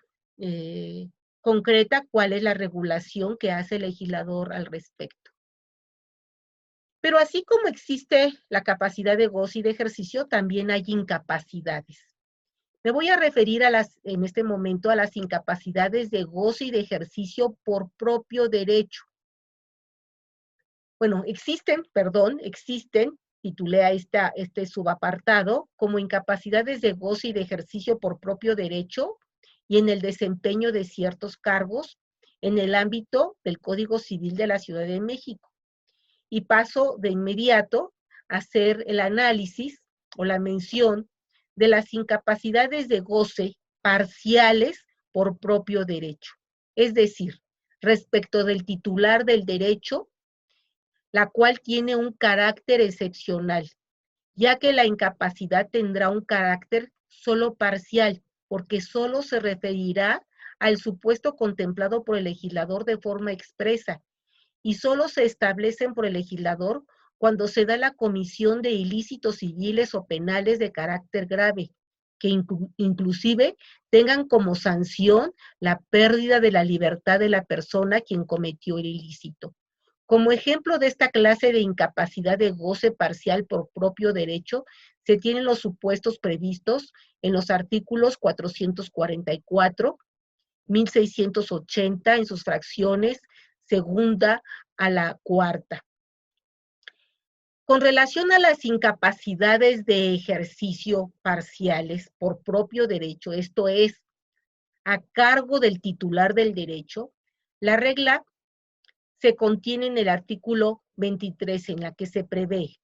Speaker 1: concreta cuál es la regulación que hace el legislador al respecto. Pero así como existe la capacidad de goce y de ejercicio, también hay incapacidades. Me voy a referir en este momento a las incapacidades de goce y de ejercicio por propio derecho. existen, titulé a este subapartado, como incapacidades de goce y de ejercicio por propio derecho y en el desempeño de ciertos cargos en el ámbito del Código Civil de la Ciudad de México. Y paso de inmediato a hacer el análisis o la mención de las incapacidades de goce parciales por propio derecho. Es decir, respecto del titular del derecho, la cual tiene un carácter excepcional, ya que la incapacidad tendrá un carácter solo parcial, porque solo se referirá al supuesto contemplado por el legislador de forma expresa, y solo se establecen por el legislador cuando se da la comisión de ilícitos civiles o penales de carácter grave, que inclusive tengan como sanción la pérdida de la libertad de la persona quien cometió el ilícito. Como ejemplo de esta clase de incapacidad de goce parcial por propio derecho, se tienen los supuestos previstos en los artículos 444, 1680 en sus fracciones segunda a la cuarta. Con relación a las incapacidades de ejercicio parciales por propio derecho, esto es, a cargo del titular del derecho, la regla se contiene en el artículo 23, en la que se prevé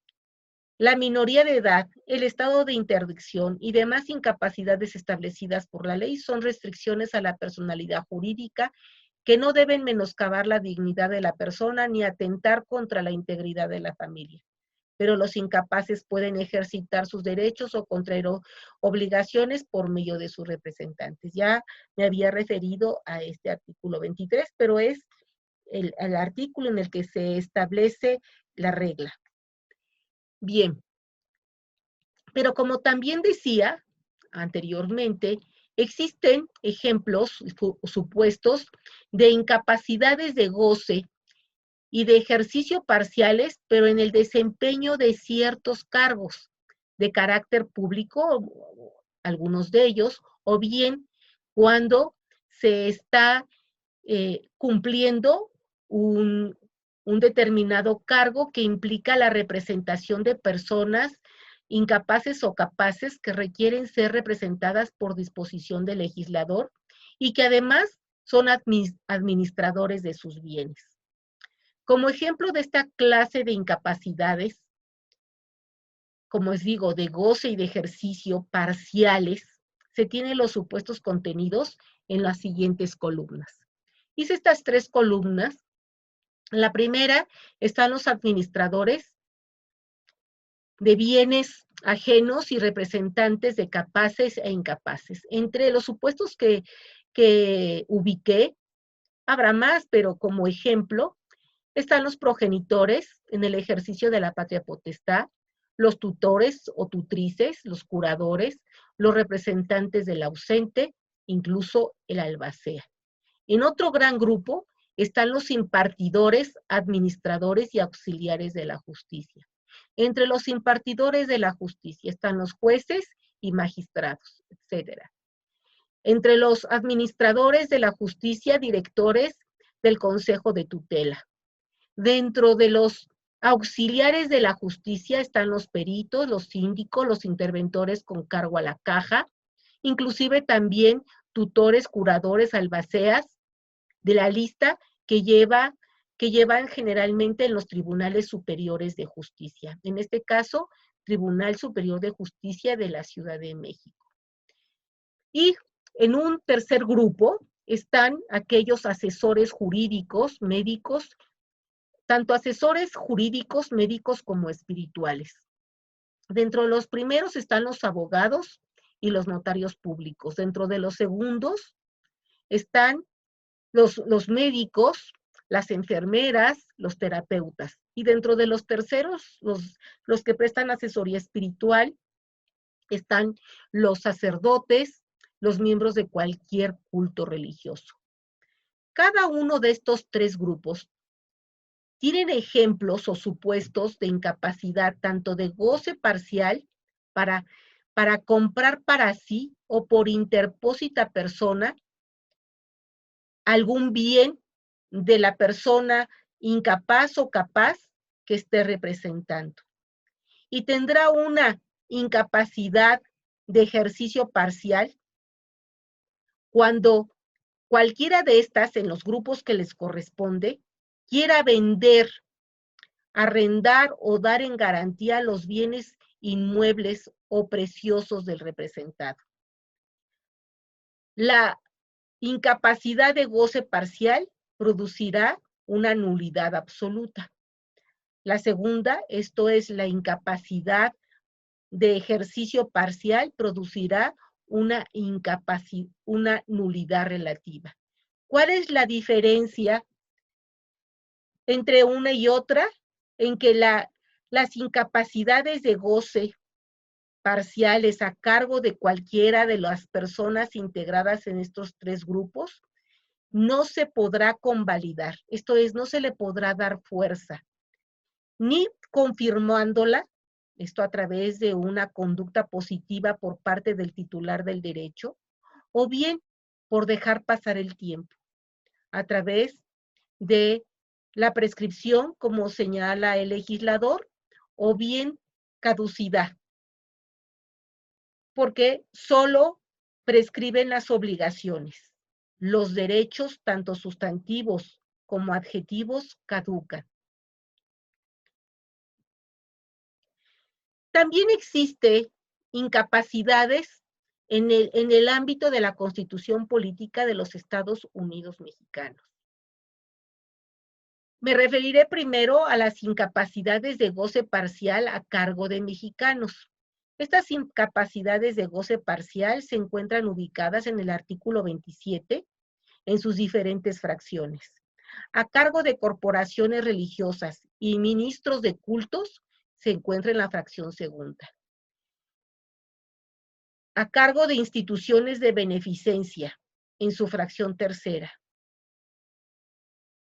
Speaker 1: la minoría de edad, el estado de interdicción y demás incapacidades establecidas por la ley son restricciones a la personalidad jurídica que no deben menoscabar la dignidad de la persona ni atentar contra la integridad de la familia. Pero los incapaces pueden ejercitar sus derechos o contraer obligaciones por medio de sus representantes. Ya me había referido a este artículo 23, pero es el artículo en el que se establece la regla. Bien, pero como también decía anteriormente, existen ejemplos supuestos de incapacidades de goce y de ejercicio parciales, pero en el desempeño de ciertos cargos de carácter público, algunos de ellos, o bien cuando se está cumpliendo un determinado cargo que implica la representación de personas incapaces o capaces que requieren ser representadas por disposición del legislador y que además son administradores de sus bienes. Como ejemplo de esta clase de incapacidades, como os digo, de goce y de ejercicio parciales, se tienen los supuestos contenidos en las siguientes columnas. Hice estas tres columnas. En la primera están los administradores de bienes ajenos y representantes de capaces e incapaces. Entre los supuestos que ubiqué, habrá más, pero como ejemplo, están los progenitores en el ejercicio de la patria potestad, los tutores o tutrices, los curadores, los representantes del ausente, incluso el albacea. En otro gran grupo están los impartidores, administradores y auxiliares de la justicia. Entre los impartidores de la justicia están los jueces y magistrados, etc. Entre los administradores de la justicia, directores del Consejo de Tutela. Dentro de los auxiliares de la justicia están los peritos, los síndicos, los interventores con cargo a la caja, inclusive también tutores, curadores, albaceas, de la lista que llevan generalmente en los tribunales superiores de justicia. En este caso, Tribunal Superior de Justicia de la Ciudad de México. Y en un tercer grupo están aquellos asesores jurídicos, médicos, tanto asesores jurídicos, médicos como espirituales. Dentro de los primeros están los abogados y los notarios públicos. Dentro de los segundos están los médicos, las enfermeras, los terapeutas. Y dentro de los terceros, los que prestan asesoría espiritual, están los sacerdotes, los miembros de cualquier culto religioso. Cada uno de estos tres grupos tienen ejemplos o supuestos de incapacidad, tanto de goce parcial para comprar para sí o por interpósita persona algún bien de la persona incapaz o capaz que esté representando. Y tendrá una incapacidad de ejercicio parcial cuando cualquiera de estas, en los grupos que les corresponde, quiera vender, arrendar o dar en garantía los bienes inmuebles o preciosos del representado. La incapacidad de goce parcial producirá una nulidad absoluta. La segunda, esto es la incapacidad de ejercicio parcial, producirá una nulidad relativa. ¿Cuál es la diferencia entre una y otra? En que las incapacidades de goce parciales a cargo de cualquiera de las personas integradas en estos tres grupos no se podrá convalidar, esto es, no se le podrá dar fuerza, ni confirmándola, esto a través de una conducta positiva por parte del titular del derecho, o bien por dejar pasar el tiempo, a través de la prescripción, como señala el legislador, o bien caducidad, porque solo prescriben las obligaciones. Los derechos, tanto sustantivos como adjetivos, caducan. También existe incapacidades en el ámbito de la Constitución Política de los Estados Unidos Mexicanos. Me referiré primero a las incapacidades de goce parcial a cargo de mexicanos. Estas incapacidades de goce parcial se encuentran ubicadas en el artículo 27 en sus diferentes fracciones. A cargo de corporaciones religiosas y ministros de cultos se encuentra en la fracción segunda. A cargo de instituciones de beneficencia en su fracción tercera.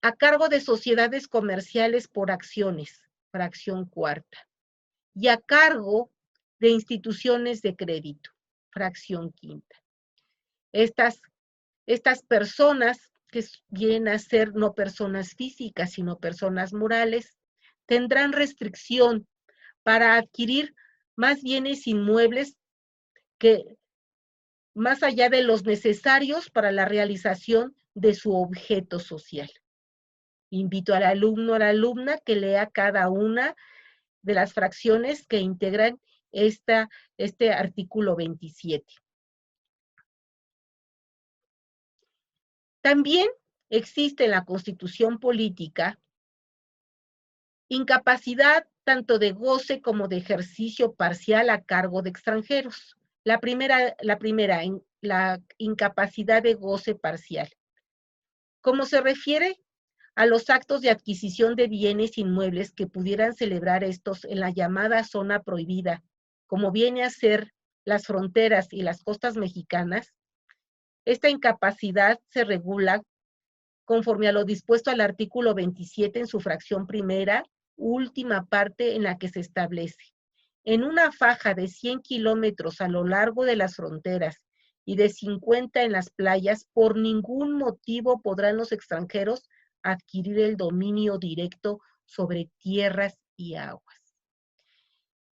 Speaker 1: A cargo de sociedades comerciales por acciones, fracción cuarta, y a cargo de instituciones de crédito, fracción quinta. Estas personas, que vienen a ser no personas físicas, sino personas morales, tendrán restricción para adquirir más bienes inmuebles que más allá de los necesarios para la realización de su objeto social. Invito al alumno o a la alumna que lea cada una de las fracciones que integran este artículo 27. También existe en la Constitución Política incapacidad tanto de goce como de ejercicio parcial a cargo de extranjeros. La primera, la incapacidad de goce parcial. Como se refiere a los actos de adquisición de bienes inmuebles que pudieran celebrar estos en la llamada zona prohibida, como viene a ser las fronteras y las costas mexicanas, esta incapacidad se regula conforme a lo dispuesto al artículo 27 en su fracción primera, última parte en la que se establece. En una faja de 100 kilómetros a lo largo de las fronteras y de 50 en las playas, por ningún motivo podrán los extranjeros adquirir el dominio directo sobre tierras y aguas.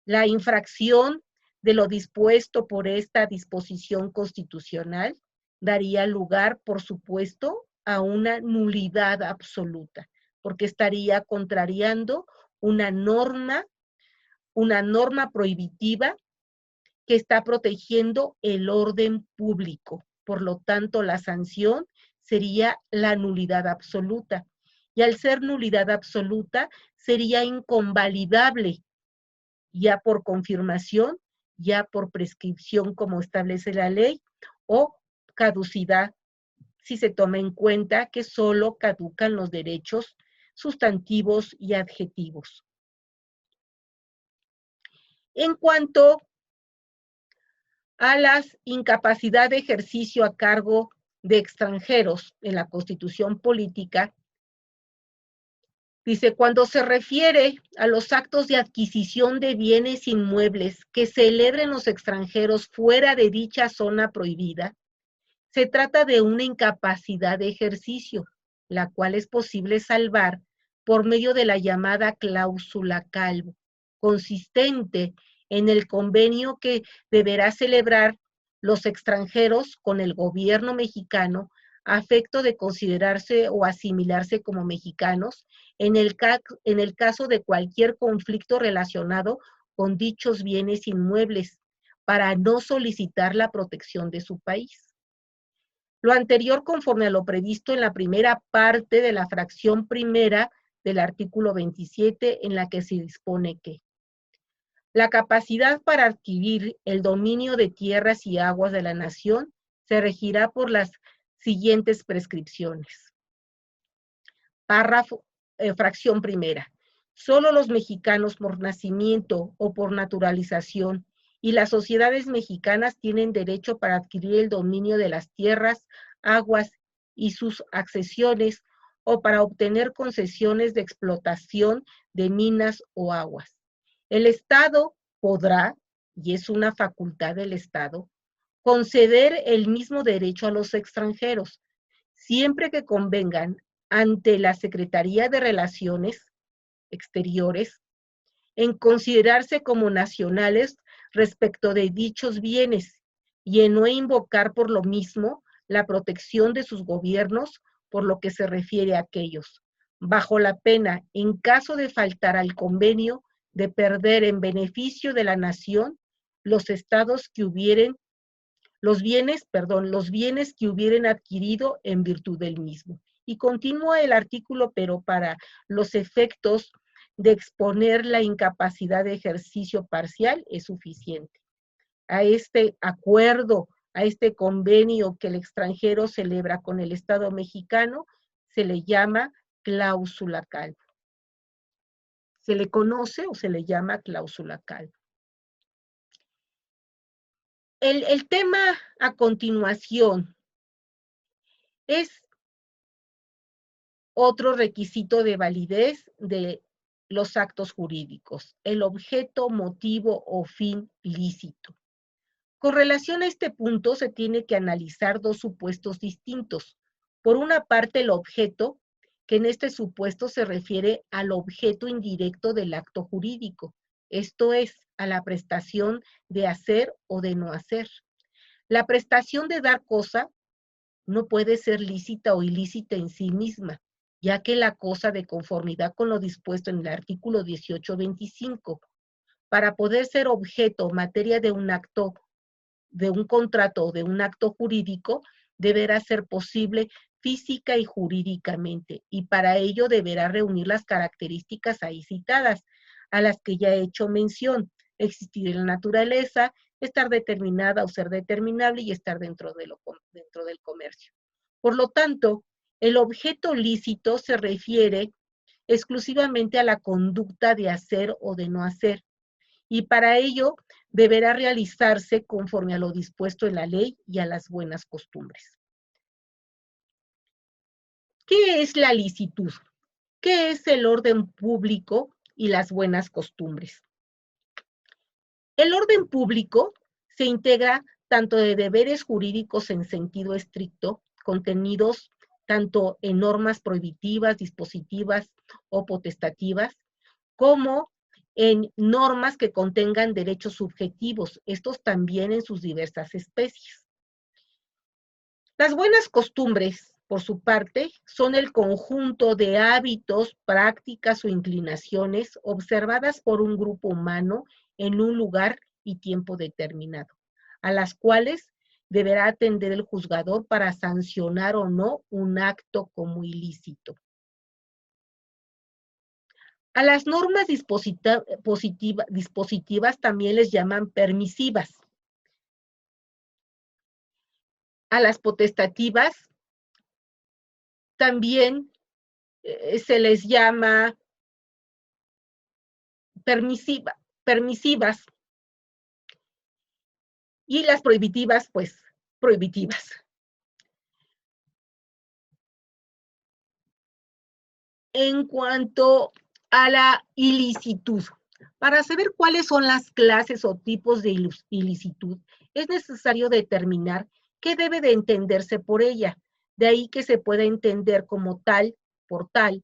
Speaker 1: La infracción de lo dispuesto por esta disposición constitucional daría lugar, por supuesto, a una nulidad absoluta, porque estaría contrariando una norma prohibitiva que está protegiendo el orden público. Por lo tanto, la sanción sería la nulidad absoluta. Y al ser nulidad absoluta, sería inconvalidable, ya por confirmación, ya por prescripción como establece la ley, o caducidad, si se toma en cuenta que solo caducan los derechos sustantivos y adjetivos. En cuanto a la incapacidad de ejercicio a cargo de extranjeros en la Constitución Política, dice, cuando se refiere a los actos de adquisición de bienes inmuebles que celebren los extranjeros fuera de dicha zona prohibida, se trata de una incapacidad de ejercicio, la cual es posible salvar por medio de la llamada cláusula Calvo, consistente en el convenio que deberá celebrar los extranjeros con el gobierno mexicano a efecto de considerarse o asimilarse como mexicanos en el caso de cualquier conflicto relacionado con dichos bienes inmuebles, para no solicitar la protección de su país. Lo anterior conforme a lo previsto en la primera parte de la fracción primera del artículo 27, en la que se dispone que la capacidad para adquirir el dominio de tierras y aguas de la nación se regirá por las siguientes prescripciones. Párrafo, fracción primera. Solo los mexicanos por nacimiento o por naturalización y las sociedades mexicanas tienen derecho para adquirir el dominio de las tierras, aguas y sus accesiones o para obtener concesiones de explotación de minas o aguas. El Estado podrá, y es una facultad del Estado, conceder el mismo derecho a los extranjeros, siempre que convengan ante la Secretaría de Relaciones Exteriores en considerarse como nacionales respecto de dichos bienes y en no invocar por lo mismo la protección de sus gobiernos por lo que se refiere a aquellos, bajo la pena, en caso de faltar al convenio, de perder en beneficio de la nación los estados que hubieren, los bienes que hubieren adquirido en virtud del mismo. Y continúa el artículo, pero para los efectos de exponer la incapacidad de ejercicio parcial es suficiente. A este acuerdo, a este convenio que el extranjero celebra con el Estado mexicano, se le llama cláusula Calvo. Se le conoce o se le llama cláusula Calvo. El tema a continuación es otro requisito de validez de los actos jurídicos, el objeto, motivo o fin lícito. Con relación a este punto se tiene que analizar dos supuestos distintos. Por una parte, el objeto, que en este supuesto se refiere al objeto indirecto del acto jurídico, esto es, a la prestación de hacer o de no hacer. La prestación de dar cosa no puede ser lícita o ilícita en sí misma, ya que la cosa, de conformidad con lo dispuesto en el artículo 18-25, para poder ser objeto o materia de un acto, de un contrato o de un acto jurídico, deberá ser posible física y jurídicamente, y para ello deberá reunir las características ahí citadas, a las que ya he hecho mención: existir en la naturaleza, estar determinada o ser determinable y estar dentro del comercio. Por lo tanto, el objeto lícito se refiere exclusivamente a la conducta de hacer o de no hacer, y para ello deberá realizarse conforme a lo dispuesto en la ley y a las buenas costumbres. ¿Qué es la licitud? ¿Qué es el orden público y las buenas costumbres? El orden público se integra tanto de deberes jurídicos en sentido estricto, contenidos tanto en normas prohibitivas, dispositivas o potestativas, como en normas que contengan derechos subjetivos, estos también en sus diversas especies. Las buenas costumbres, por su parte, son el conjunto de hábitos, prácticas o inclinaciones observadas por un grupo humano en un lugar y tiempo determinado, a las cuales deberá atender el juzgador para sancionar o no un acto como ilícito. A las normas dispositivas también les llaman permisivas. A las potestativas también se les llama permisivas, y las prohibitivas, pues, prohibitivas. En cuanto a la ilicitud, para saber cuáles son las clases o tipos de ilicitud, es necesario determinar qué debe de entenderse por ella. De ahí que se pueda entender como tal, por tal,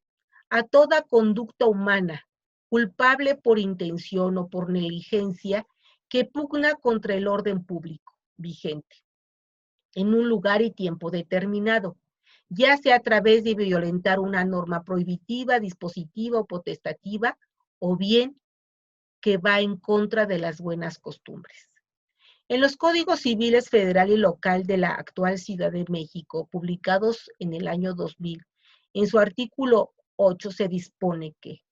Speaker 1: a toda conducta humana, culpable por intención o por negligencia, que pugna contra el orden público vigente, en un lugar y tiempo determinado, ya sea a través de violentar una norma prohibitiva, dispositiva o potestativa, o bien que va en contra de las buenas costumbres. En los códigos civiles federal y local de la actual Ciudad de México, publicados en el año 2000, en su artículo 8 se dispone que,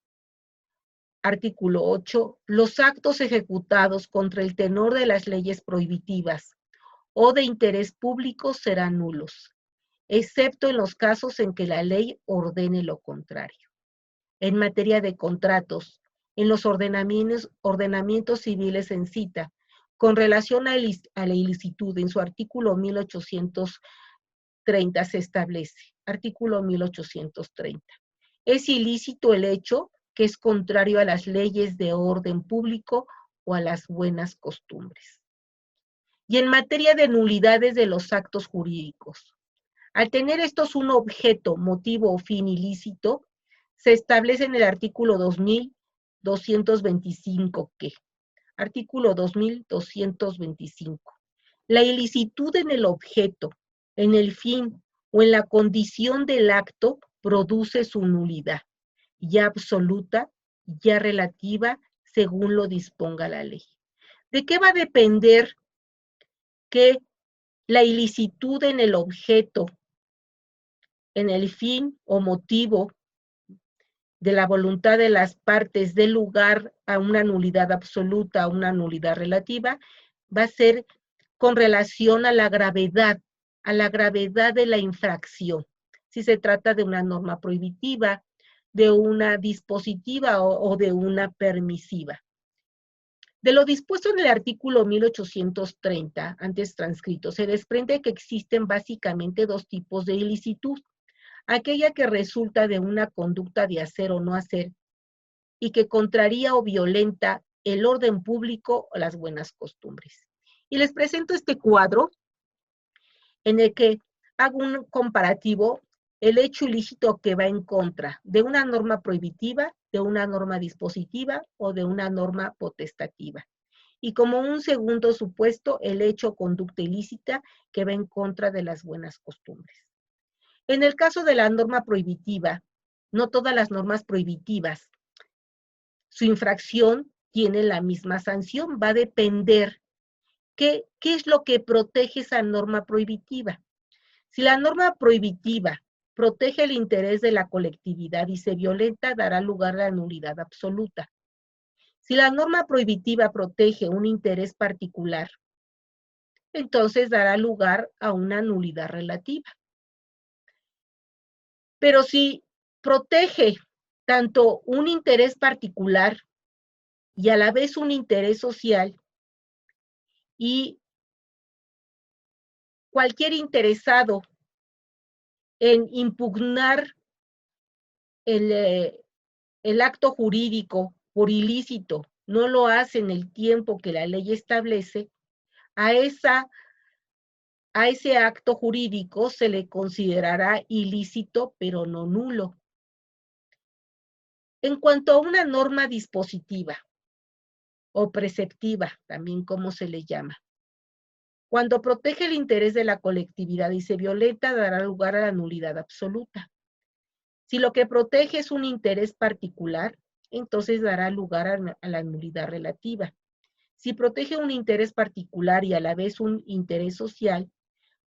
Speaker 1: artículo 8, los actos ejecutados contra el tenor de las leyes prohibitivas o de interés público serán nulos, excepto en los casos en que la ley ordene lo contrario. En materia de contratos, en los ordenamientos civiles en cita, con relación a la ilicitud, en su artículo 1830 se establece, artículo 1830. Es ilícito el hecho que es contrario a las leyes de orden público o a las buenas costumbres. Y en materia de nulidades de los actos jurídicos, al tener estos un objeto, motivo o fin ilícito, se establece en el artículo 2225 que, artículo 2225, la ilicitud en el objeto, en el fin o en la condición del acto produce su nulidad, ya absoluta, ya relativa, según lo disponga la ley. ¿De qué va a depender que la ilicitud en el objeto, en el fin o motivo de la voluntad de las partes dé lugar a una nulidad absoluta, a una nulidad relativa? Va a ser con relación a la gravedad de la infracción. Si se trata de una norma prohibitiva, de una dispositiva o de una permisiva. De lo dispuesto en el artículo 1830, antes transcrito, se desprende que existen básicamente dos tipos de ilicitud: aquella que resulta de una conducta de hacer o no hacer y que contraría o violenta el orden público o las buenas costumbres. Y les presento este cuadro en el que hago un comparativo: el hecho ilícito que va en contra de una norma prohibitiva, de una norma dispositiva o de una norma potestativa. Y como un segundo supuesto, el hecho o conducta ilícita que va en contra de las buenas costumbres. En el caso de la norma prohibitiva, no todas las normas prohibitivas, su infracción tiene la misma sanción. Va a depender qué es lo que protege esa norma prohibitiva. Si la norma prohibitiva protege el interés de la colectividad y se violenta, dará lugar a la nulidad absoluta. Si la norma prohibitiva protege un interés particular, entonces dará lugar a una nulidad relativa. Pero si protege tanto un interés particular y a la vez un interés social, y cualquier interesado en impugnar el acto jurídico por ilícito no lo hace en el tiempo que la ley establece, a ese acto jurídico se le considerará ilícito, pero no nulo. En cuanto a una norma dispositiva o preceptiva, también como se le llama, cuando protege el interés de la colectividad y se violenta, dará lugar a la nulidad absoluta. Si lo que protege es un interés particular, entonces dará lugar a la nulidad relativa. Si protege un interés particular y a la vez un interés social,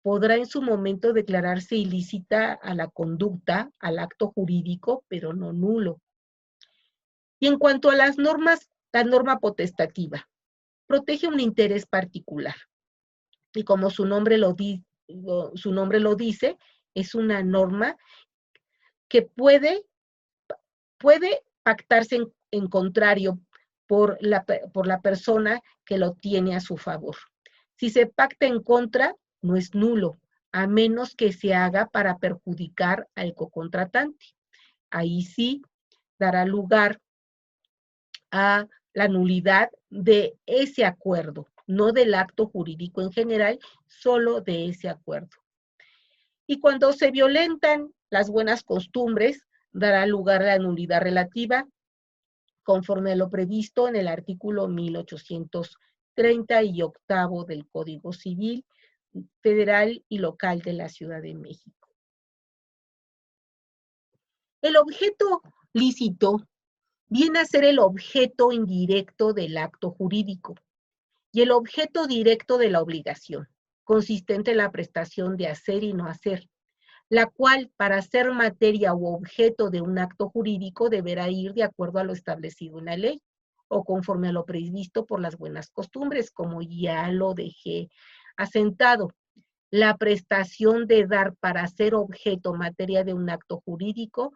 Speaker 1: podrá en su momento declararse ilícita a la conducta, al acto jurídico, pero no nulo. Y en cuanto a las normas, la norma potestativa protege un interés particular. Y como su nombre lo dice, es una norma que puede pactarse en contrario por la persona que lo tiene a su favor. Si se pacta en contra, no es nulo, a menos que se haga para perjudicar al cocontratante. Ahí sí dará lugar a la nulidad de ese acuerdo, no del acto jurídico en general, solo de ese acuerdo. Y cuando se violentan las buenas costumbres, dará lugar a la nulidad relativa conforme a lo previsto en el artículo 1838 del Código Civil Federal y Local de la Ciudad de México. El objeto lícito viene a ser el objeto indirecto del acto jurídico y el objeto directo de la obligación, consistente en la prestación de hacer y no hacer, la cual, para ser materia u objeto de un acto jurídico, deberá ir de acuerdo a lo establecido en la ley o conforme a lo previsto por las buenas costumbres, como ya lo dejé asentado. La prestación de dar para ser objeto materia de un acto jurídico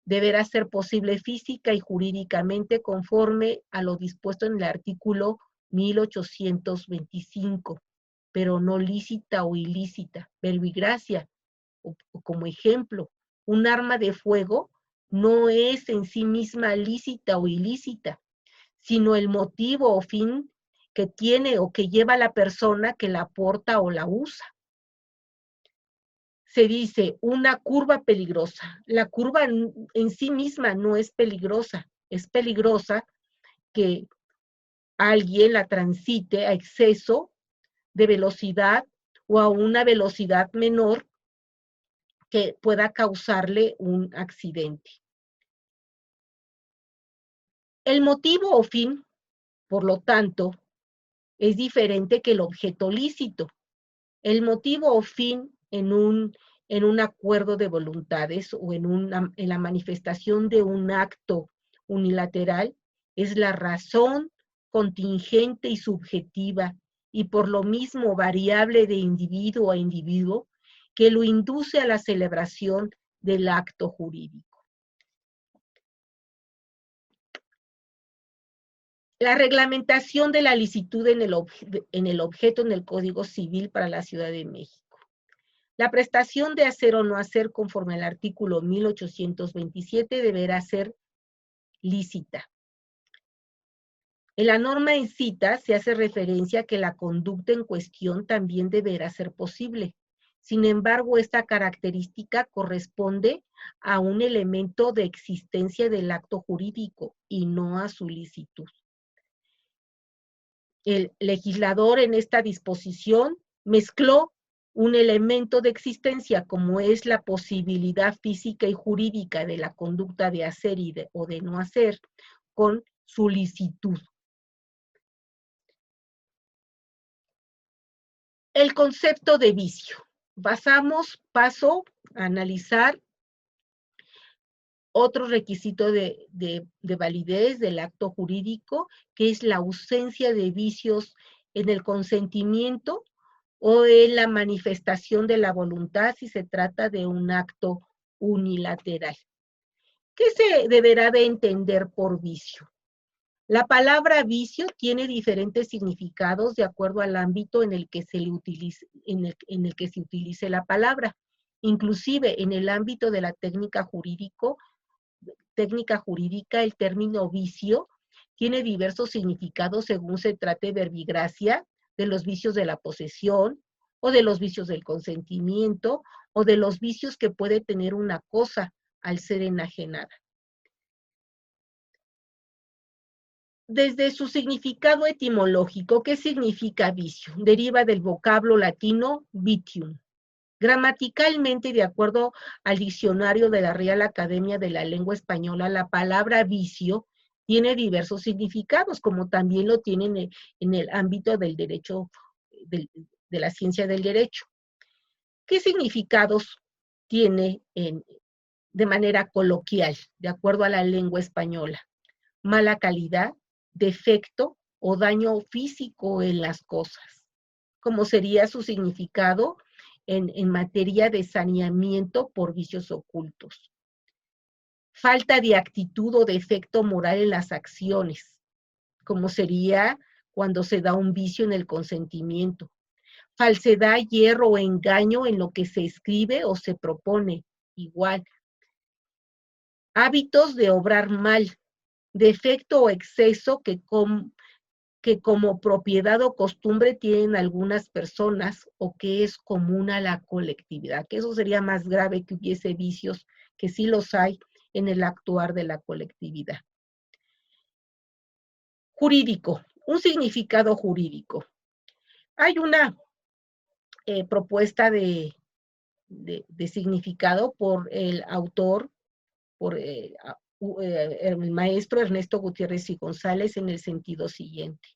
Speaker 1: deberá ser posible física y jurídicamente conforme a lo dispuesto en el artículo 1825, pero no lícita o ilícita. Verbo y gracia, o como ejemplo, un arma de fuego no es en sí misma lícita o ilícita, sino el motivo o fin que tiene o que lleva a la persona que la porta o la usa. Se dice una curva peligrosa. La curva en sí misma no es peligrosa que alguien la transite a exceso de velocidad o a una velocidad menor que pueda causarle un accidente. El motivo o fin, por lo tanto, es diferente que el objeto lícito. El motivo o fin en un acuerdo de voluntades o en la manifestación de un acto unilateral es la razón contingente y subjetiva y por lo mismo variable de individuo a individuo que lo induce a la celebración del acto jurídico. La reglamentación de la licitud en el objeto en el Código Civil para la Ciudad de México. La prestación de hacer o no hacer conforme al artículo 1827 deberá ser lícita. En la norma en cita se hace referencia a que la conducta en cuestión también deberá ser posible. Sin embargo, esta característica corresponde a un elemento de existencia del acto jurídico y no a su licitud. El legislador en esta disposición mezcló un elemento de existencia como es la posibilidad física y jurídica de la conducta de hacer o de no hacer con su licitud. El concepto de vicio. Paso a analizar otro requisito de validez del acto jurídico, que es la ausencia de vicios en el consentimiento o en la manifestación de la voluntad si se trata de un acto unilateral. ¿Qué se deberá de entender por vicio? La palabra vicio tiene diferentes significados de acuerdo al ámbito en el que se le utilice, en el que se utilice la palabra. Inclusive en el ámbito de la técnica jurídica, el término vicio tiene diversos significados según se trate verbigracia, de los vicios de la posesión, o de los vicios del consentimiento, o de los vicios que puede tener una cosa al ser enajenada. Desde su significado etimológico, ¿qué significa vicio? Deriva del vocablo latino vitium. Gramaticalmente, de acuerdo al diccionario de la Real Academia de la Lengua Española, la palabra vicio tiene diversos significados, como también lo tiene en el ámbito del derecho, de la ciencia del derecho. ¿Qué significados tiene de manera coloquial, de acuerdo a la lengua española? Mala calidad, defecto o daño físico en las cosas, como sería su significado en materia de saneamiento por vicios ocultos. Falta de actitud o defecto moral en las acciones, como sería cuando se da un vicio en el consentimiento. Falsedad, hierro o engaño en lo que se escribe o se propone, igual. Hábitos de obrar mal, defecto o exceso que como propiedad o costumbre tienen algunas personas o que es común a la colectividad, que eso sería más grave que hubiese vicios, que sí los hay, en el actuar de la colectividad. Jurídico, un significado jurídico. Hay una propuesta de significado por el autor, por el maestro Ernesto Gutiérrez y González, en el sentido siguiente.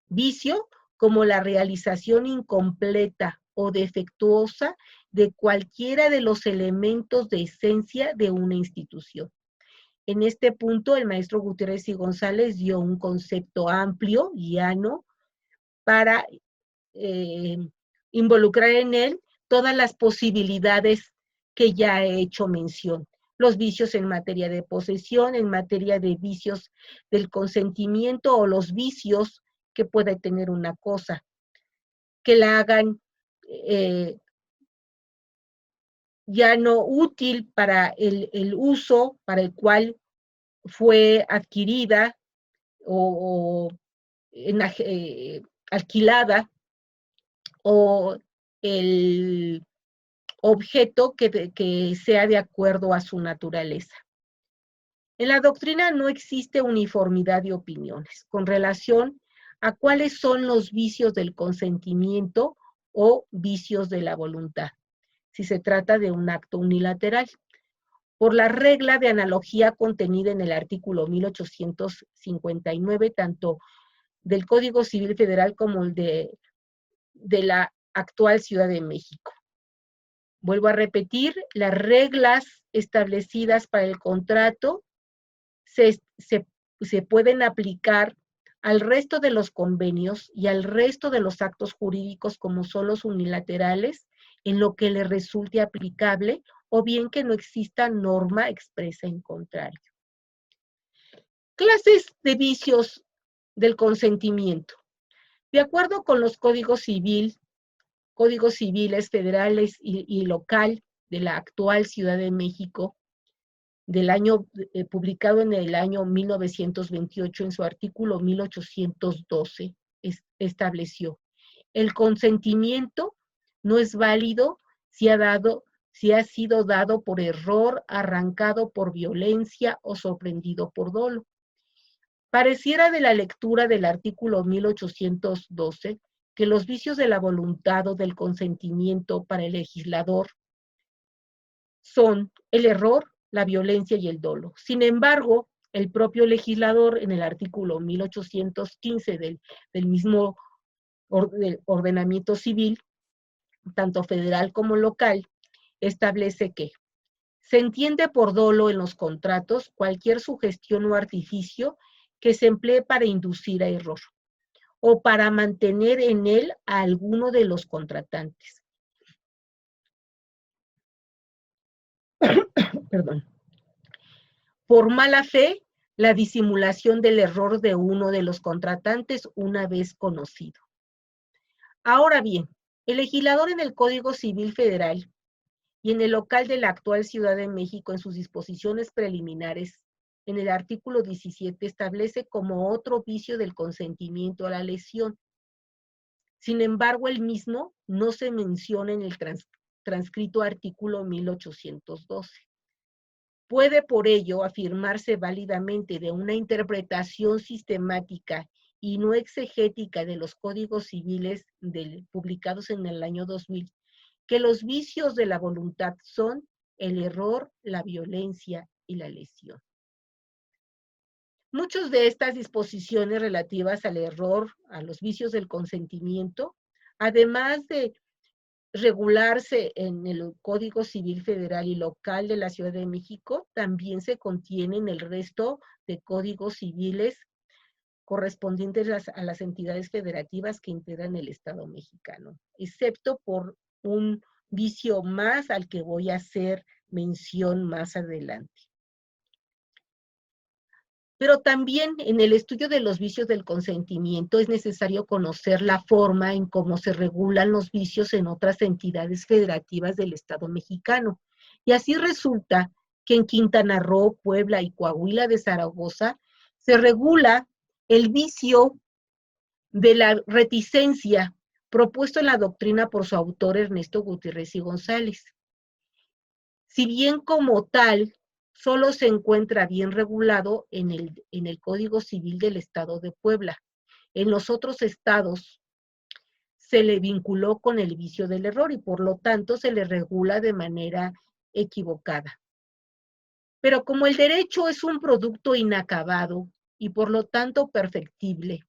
Speaker 1: Vicio como la realización incompleta o defectuosa de cualquiera de los elementos de esencia de una institución. En este punto, el maestro Gutiérrez y González dio un concepto amplio, llano, para involucrar en él todas las posibilidades que ya he hecho mención. Los vicios en materia de posesión, en materia de vicios del consentimiento o los vicios que puede tener una cosa, que la hagan ya no útil para el uso para el cual fue adquirida o alquilada, o el objeto que sea de acuerdo a su naturaleza. En la doctrina no existe uniformidad de opiniones con relación a cuáles son los vicios del consentimiento o vicios de la voluntad, si se trata de un acto unilateral. Por la regla de analogía contenida en el artículo 1859, tanto del Código Civil Federal como el de la actual Ciudad de México. Vuelvo a repetir, las reglas establecidas para el contrato se pueden aplicar al resto de los convenios y al resto de los actos jurídicos como son los unilaterales, en lo que le resulte aplicable, o bien que no exista norma expresa en contrario. Clases de vicios del consentimiento. De acuerdo con los códigos civiles federales y local de la actual Ciudad de México, del año publicado en el año 1928, en su artículo 1812, estableció: el consentimiento no es válido si ha sido dado por error, arrancado por violencia o sorprendido por dolo. Pareciera de la lectura del artículo 1812 que los vicios de la voluntad o del consentimiento para el legislador son el error, la violencia y el dolo. Sin embargo, el propio legislador, en el artículo 1815 del mismo del ordenamiento civil, tanto federal como local, establece que se entiende por dolo en los contratos cualquier sugestión o artificio que se emplee para inducir a error o para mantener en él a alguno de los contratantes. Perdón. Por mala fe, la disimulación del error de uno de los contratantes una vez conocido. Ahora bien, el legislador en el Código Civil Federal y en el local de la actual Ciudad de México, en sus disposiciones preliminares, en el artículo 17, establece como otro vicio del consentimiento a la lesión. Sin embargo, el mismo no se menciona en el transcrito artículo 1812. Puede por ello afirmarse válidamente de una interpretación sistemática y no exegética de los códigos civiles publicados en el año 2000, que los vicios de la voluntad son el error, la violencia y la lesión. Muchas de estas disposiciones relativas al error, a los vicios del consentimiento, además de regularse en el Código Civil Federal y local de la Ciudad de México, también se contienen el resto de códigos civiles correspondientes a las entidades federativas que integran el Estado mexicano, excepto por un vicio más al que voy a hacer mención más adelante. Pero también en el estudio de los vicios del consentimiento es necesario conocer la forma en cómo se regulan los vicios en otras entidades federativas del Estado mexicano. Y así resulta que en Quintana Roo, Puebla y Coahuila de Zaragoza se regula el vicio de la reticencia propuesto en la doctrina por su autor Ernesto Gutiérrez y González. Si bien como tal solo se encuentra bien regulado en el Código Civil del Estado de Puebla. En los otros estados se le vinculó con el vicio del error y por lo tanto se le regula de manera equivocada. Pero como el derecho es un producto inacabado y por lo tanto perfectible,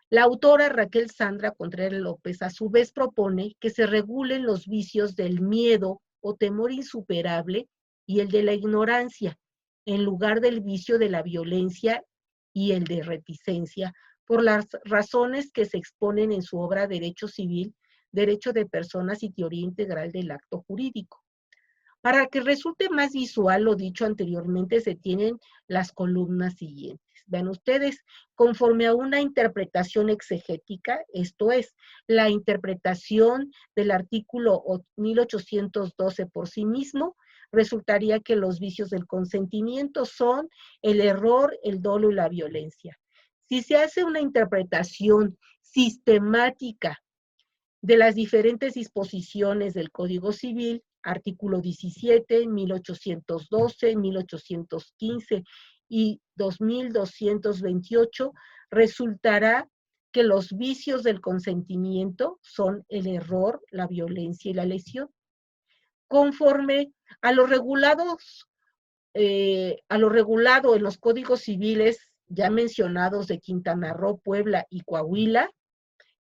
Speaker 1: la autora Raquel Sandra Contreras López a su vez propone que se regulen los vicios del miedo o temor insuperable y el de la ignorancia, en lugar del vicio de la violencia y el de reticencia, por las razones que se exponen en su obra Derecho Civil, Derecho de Personas y Teoría Integral del Acto Jurídico. Para que resulte más visual lo dicho anteriormente, se tienen las columnas siguientes. Vean ustedes, conforme a una interpretación exegética, esto es, la interpretación del artículo 1812 por sí mismo, resultaría que los vicios del consentimiento son el error, el dolo y la violencia. Si se hace una interpretación sistemática de las diferentes disposiciones del Código Civil, artículo 17, 1812, 1815 y 2228, resultará que los vicios del consentimiento son el error, la violencia y la lesión. Conforme a lo regulado en los códigos civiles ya mencionados de Quintana Roo, Puebla y Coahuila,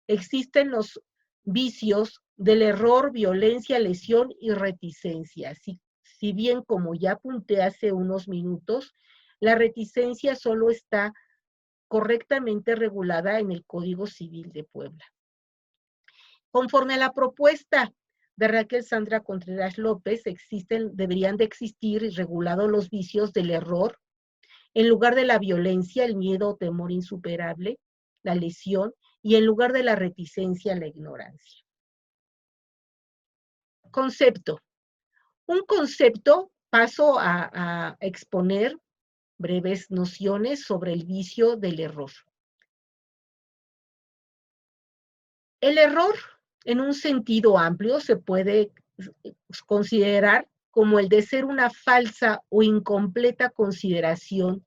Speaker 1: existen los vicios del error, violencia, lesión y reticencia. Si bien, como ya apunté hace unos minutos, la reticencia solo está correctamente regulada en el Código Civil de Puebla. Conforme a la propuesta de Raquel Sandra Contreras López, deberían de existir regulados los vicios del error, en lugar de la violencia, el miedo o temor insuperable, la lesión, y en lugar de la reticencia, la ignorancia. Concepto. Un concepto, paso a exponer breves nociones sobre el vicio del error. El error, en un sentido amplio, se puede considerar como el de ser una falsa o incompleta consideración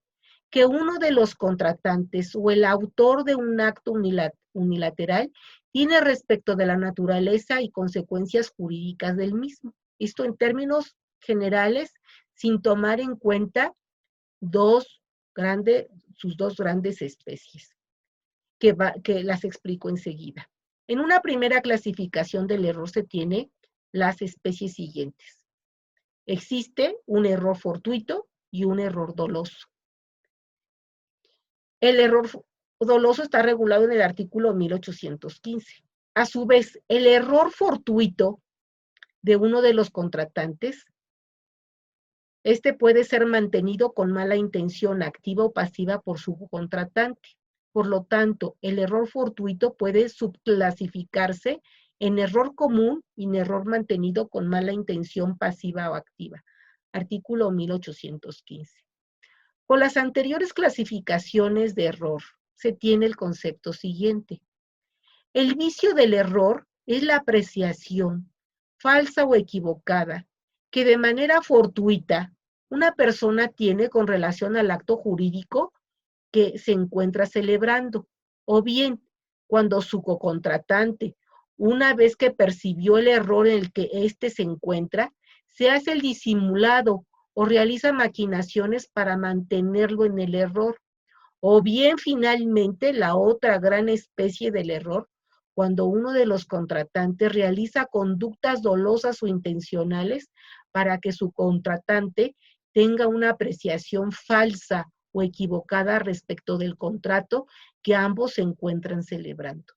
Speaker 1: que uno de los contratantes o el autor de un acto unilateral tiene respecto de la naturaleza y consecuencias jurídicas del mismo. Esto en términos generales, sin tomar en cuenta sus dos grandes especies, que las explico enseguida. En una primera clasificación del error se tiene las especies siguientes. Existe un error fortuito y un error doloso. El error doloso está regulado en el artículo 1815. A su vez, el error fortuito de uno de los contratantes, este puede ser mantenido con mala intención activa o pasiva por su contratante. Por lo tanto, el error fortuito puede subclasificarse en error común y en error mantenido con mala intención pasiva o activa. Artículo 1815. Con las anteriores clasificaciones de error, se tiene el concepto siguiente. El vicio del error es la apreciación, falsa o equivocada, que de manera fortuita una persona tiene con relación al acto jurídico que se encuentra celebrando, o bien cuando su cocontratante, una vez que percibió el error en el que éste se encuentra, se hace el disimulado o realiza maquinaciones para mantenerlo en el error, o bien finalmente la otra gran especie del error, cuando uno de los contratantes realiza conductas dolosas o intencionales para que su contratante tenga una apreciación falsa o equivocada respecto del contrato que ambos se encuentran celebrando.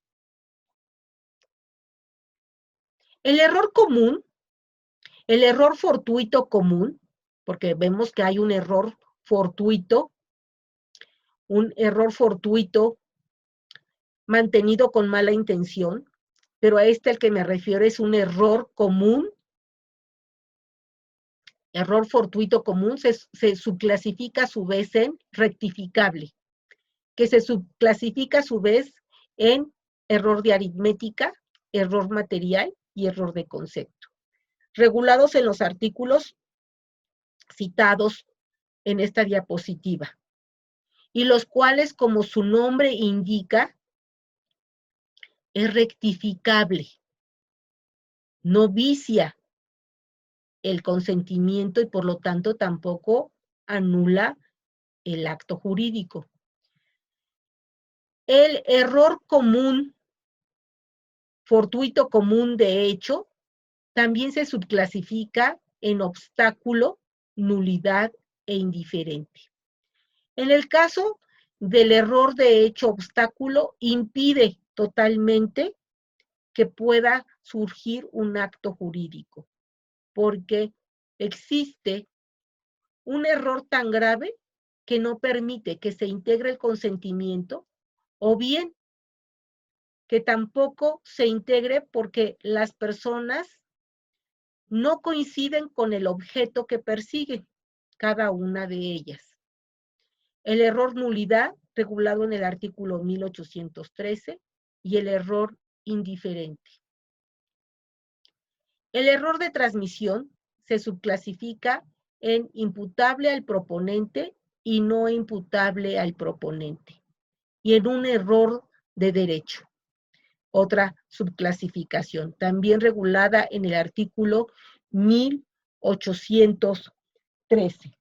Speaker 1: El error común, el error fortuito común, porque vemos que hay un error fortuito mantenido con mala intención, pero a este al que me refiero es un error común, error fortuito común, se subclasifica a su vez en rectificable, que se subclasifica a su vez en error de aritmética, error material y error de concepto, regulados en los artículos citados en esta diapositiva, y los cuales, como su nombre indica, es rectificable, no vicia el consentimiento y por lo tanto tampoco anula el acto jurídico. El error común, fortuito común de hecho, también se subclasifica en obstáculo, nulidad e indiferente. En el caso del error de hecho obstáculo, impide totalmente que pueda surgir un acto jurídico, porque existe un error tan grave que no permite que se integre el consentimiento, o bien que tampoco se integre porque las personas no coinciden con el objeto que persiguen, cada una de ellas. El error nulidad, regulado en el artículo 1813, y el error indiferente. El error de transmisión se subclasifica en imputable al proponente y no imputable al proponente, y en un error de derecho. Otra subclasificación, también regulada en el artículo 1813.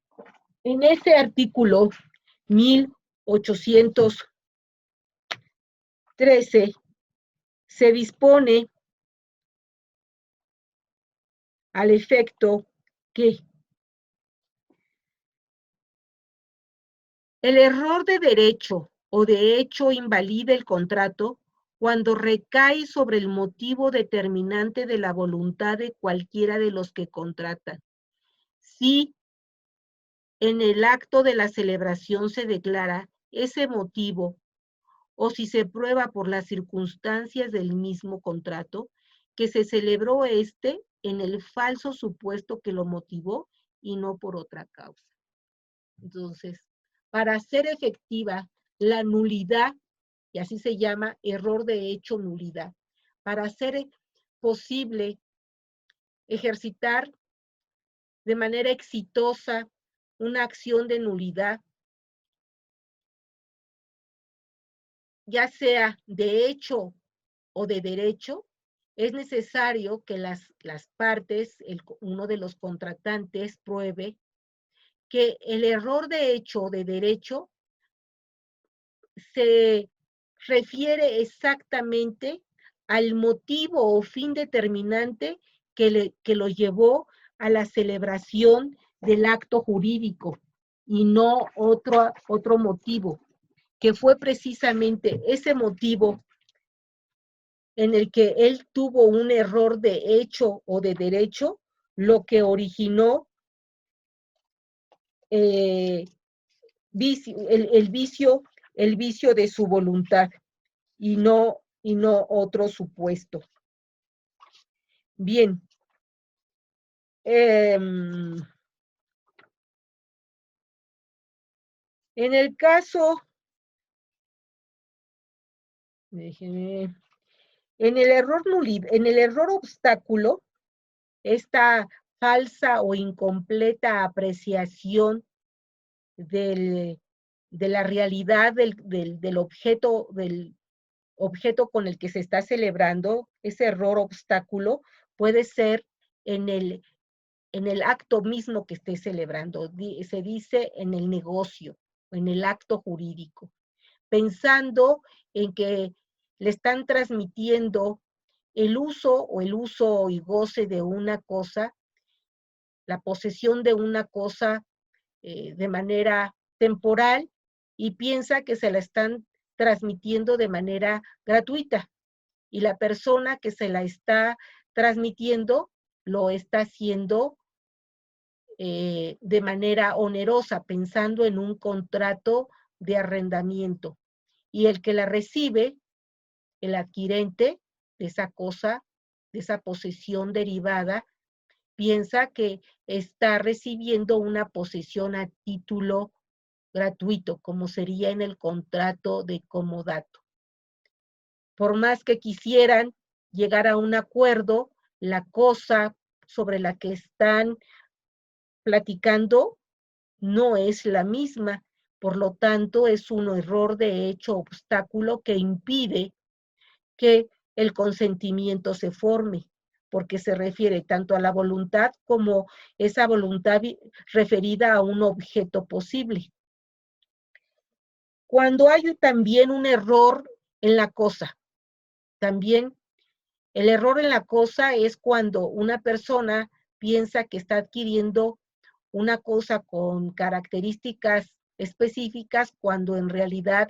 Speaker 1: En ese artículo 1813 se dispone al efecto que el error de derecho o de hecho invalida el contrato cuando recae sobre el motivo determinante de la voluntad de cualquiera de los que contratan. Si en el acto de la celebración se declara ese motivo o si se prueba por las circunstancias del mismo contrato que se celebró en el falso supuesto que lo motivó y no por otra causa. Entonces, para hacer efectiva la nulidad, y así se llama error de hecho nulidad, para hacer posible ejercitar de manera exitosa una acción de nulidad, ya sea de hecho o de derecho, es necesario que las partes, uno de los contratantes, pruebe que el error de hecho o de derecho se refiere exactamente al motivo o fin determinante que lo llevó a la celebración del acto jurídico y no otro motivo, que fue precisamente ese motivo en el que él tuvo un error de hecho o de derecho, lo que originó el vicio de su voluntad y no otro supuesto. Bien. En el caso, déjenme, en el error obstáculo, esta falsa o incompleta apreciación de la realidad del objeto con el que se está celebrando, ese error obstáculo puede ser en el acto mismo que esté celebrando, se dice en el negocio, en el acto jurídico, pensando en que le están transmitiendo el uso y goce de una cosa, la posesión de una cosa de manera temporal, y piensa que se la están transmitiendo de manera gratuita, y la persona que se la está transmitiendo lo está haciendo de manera onerosa, pensando en un contrato de arrendamiento. Y el que la recibe, el adquirente de esa cosa, de esa posesión derivada, piensa que está recibiendo una posesión a título gratuito, como sería en el contrato de comodato. Por más que quisieran llegar a un acuerdo, la cosa sobre la que están platicando no es la misma. Por lo tanto, es un error de hecho obstáculo que impide que el consentimiento se forme, porque se refiere tanto a la voluntad como esa voluntad referida a un objeto posible. Cuando hay también un error en la cosa, también el error en la cosa es cuando una persona piensa que está adquiriendo una cosa con características específicas cuando en realidad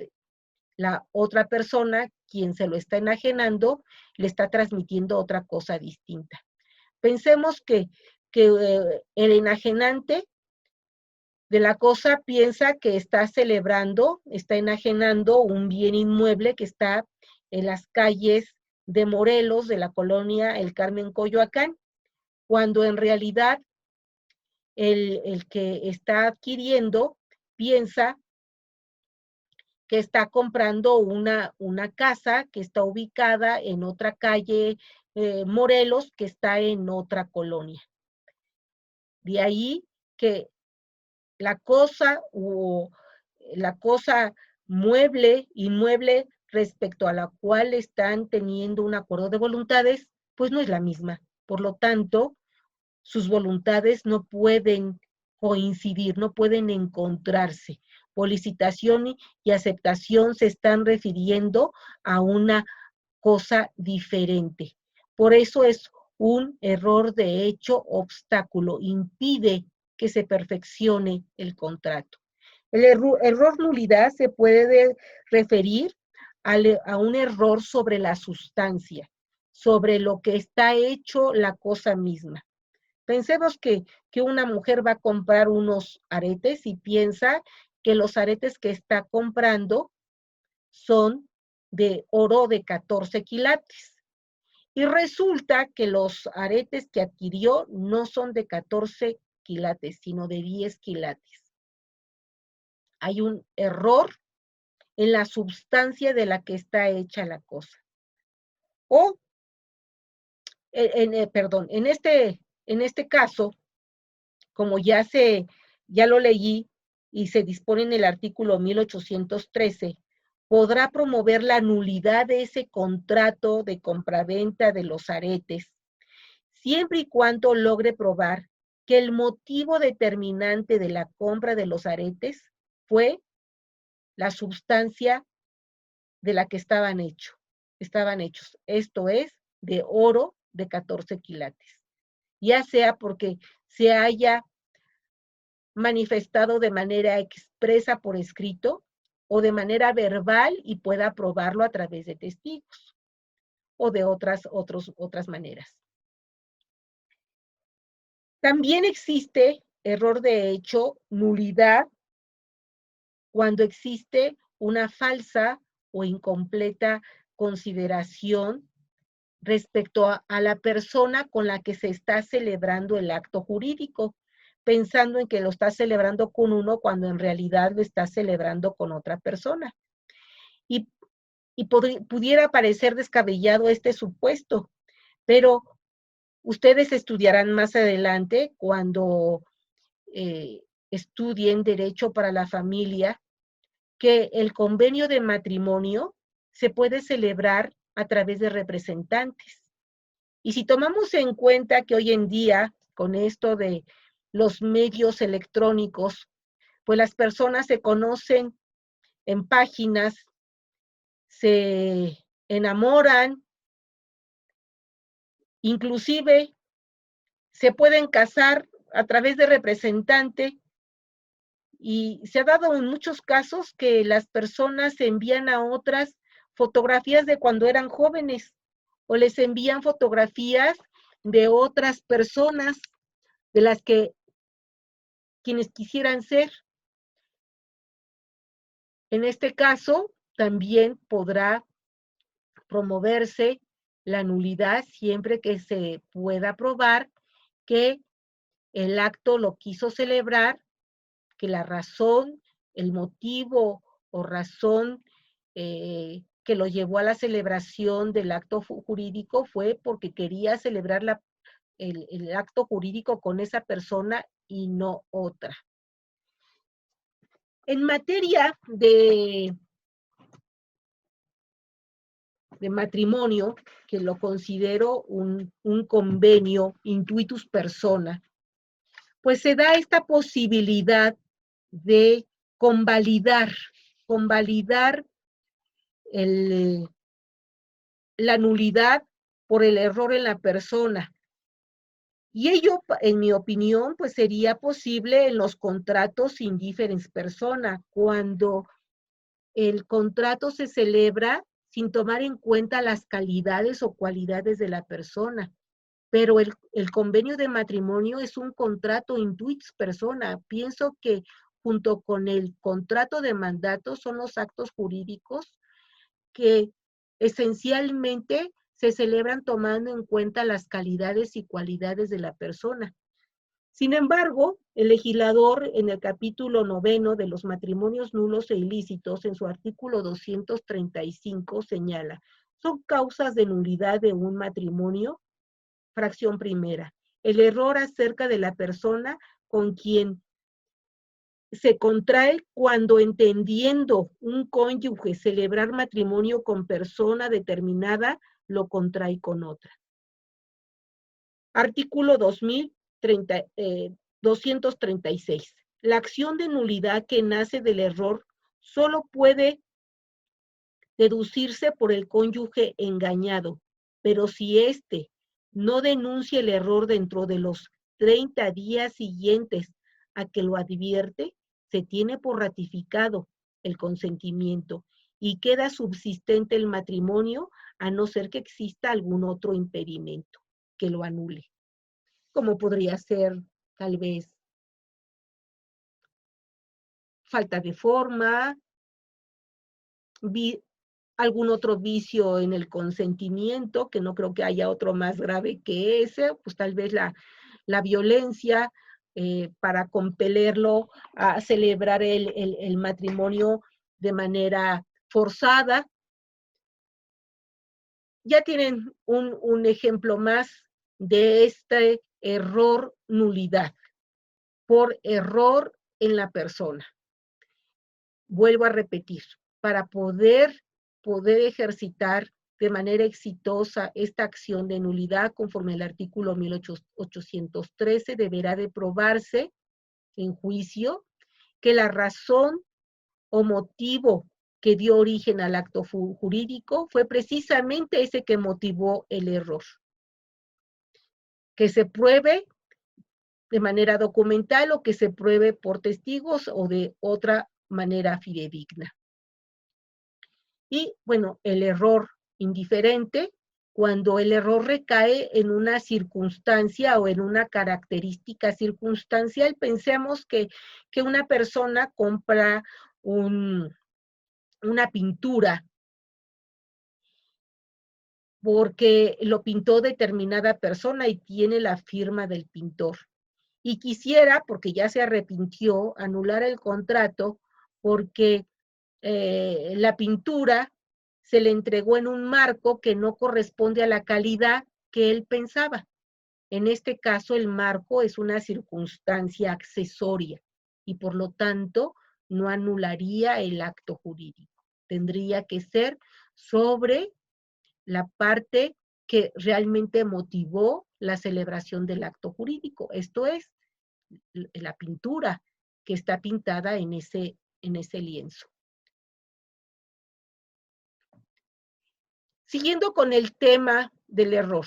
Speaker 1: la otra persona, quien se lo está enajenando, le está transmitiendo otra cosa distinta. Pensemos que el enajenante de la cosa piensa que está celebrando, está enajenando un bien inmueble que está en las calles de Morelos, de la colonia El Carmen Coyoacán, cuando en realidad el que está adquiriendo piensa que está comprando una casa que está ubicada en otra calle Morelos, que está en otra colonia. De ahí que la cosa o la cosa mueble, inmueble, respecto a la cual están teniendo un acuerdo de voluntades, pues no es la misma. Por lo tanto, sus voluntades no pueden coincidir, no pueden encontrarse. Por licitación y aceptación se están refiriendo a una cosa diferente. Por eso es un error de hecho obstáculo, impide que se perfeccione el contrato. El error nulidad se puede referir a un error sobre la sustancia, sobre lo que está hecho la cosa misma. Pensemos que una mujer va a comprar unos aretes y piensa que los aretes que está comprando son de oro de 14 quilates. Y resulta que los aretes que adquirió no son de 14 quilates, sino de 10 quilates. Hay un error en la sustancia de la que está hecha la cosa. O, perdón, en este caso, como ya lo leí y se dispone en el artículo 1813, podrá promover la nulidad de ese contrato de compraventa de los aretes, siempre y cuando logre probar que el motivo determinante de la compra de los aretes fue la sustancia de la que estaban hechos. Esto es, de oro de 14 quilates. Ya sea porque se haya manifestado de manera expresa por escrito o de manera verbal y pueda probarlo a través de testigos o de otras maneras. También existe error de hecho, nulidad, cuando existe una falsa o incompleta consideración respecto a la persona con la que se está celebrando el acto jurídico, pensando en que lo está celebrando con uno cuando en realidad lo está celebrando con otra persona. Y, pudiera parecer descabellado este supuesto, pero ustedes estudiarán más adelante cuando estudien Derecho para la Familia, que el convenio de matrimonio se puede celebrar a través de representantes. Y si tomamos en cuenta que hoy en día, con esto de los medios electrónicos, pues las personas se conocen en páginas, se enamoran, inclusive se pueden casar a través de representante, y se ha dado en muchos casos que las personas envían a otras fotografías de cuando eran jóvenes o les envían fotografías de otras personas de las que quienes quisieran ser. En este caso, también podrá promoverse la nulidad siempre que se pueda probar que el acto lo quiso celebrar, que la razón, el motivo o razón que lo llevó a la celebración del acto jurídico fue porque quería celebrar el acto jurídico con esa persona y no otra. En materia de matrimonio, que lo considero un convenio intuitus persona, pues se da esta posibilidad de convalidar la nulidad por el error en la persona. Y ello, en mi opinión, pues sería posible en los contratos indíferens persona, cuando el contrato se celebra sin tomar en cuenta las calidades o cualidades de la persona. Pero el convenio de matrimonio es un contrato intuitus persona. Pienso que junto con el contrato de mandato son los actos jurídicos que esencialmente se celebran tomando en cuenta las calidades y cualidades de la persona. Sin embargo, el legislador en el capítulo 9 de los matrimonios nulos e ilícitos, en su artículo 235, señala, son causas de nulidad de un matrimonio, fracción primera, el error acerca de la persona con quien se contrae cuando, entendiendo un cónyuge celebrar matrimonio con persona determinada, lo contrae con otra. Artículo 236. La acción de nulidad que nace del error solo puede deducirse por el cónyuge engañado, pero si éste no denuncia el error dentro de los 30 días siguientes a que lo advierte, se tiene por ratificado el consentimiento y queda subsistente el matrimonio, a no ser que exista algún otro impedimento que lo anule, como podría ser tal vez falta de forma, algún otro vicio en el consentimiento, que no creo que haya otro más grave que ese, pues tal vez la violencia para compelerlo a celebrar el matrimonio de manera forzada. Ya tienen un ejemplo más de este error nulidad, por error en la persona. Vuelvo a repetir, para poder ejercitar de manera exitosa esta acción de nulidad conforme al artículo 1813, deberá de probarse en juicio que la razón o motivo que dio origen al acto jurídico fue precisamente ese que motivó el error. Que se pruebe de manera documental o que se pruebe por testigos o de otra manera fidedigna. Y bueno, el error indiferente, cuando el error recae en una circunstancia o en una característica circunstancial. Pensemos que una persona compra una pintura porque lo pintó determinada persona y tiene la firma del pintor. Y quisiera, porque ya se arrepintió, anular el contrato porque la pintura se le entregó en un marco que no corresponde a la calidad que él pensaba. En este caso, el marco es una circunstancia accesoria y por lo tanto no anularía el acto jurídico. Tendría que ser sobre la parte que realmente motivó la celebración del acto jurídico. Esto es, la pintura que está pintada en ese lienzo. Siguiendo con el tema del error.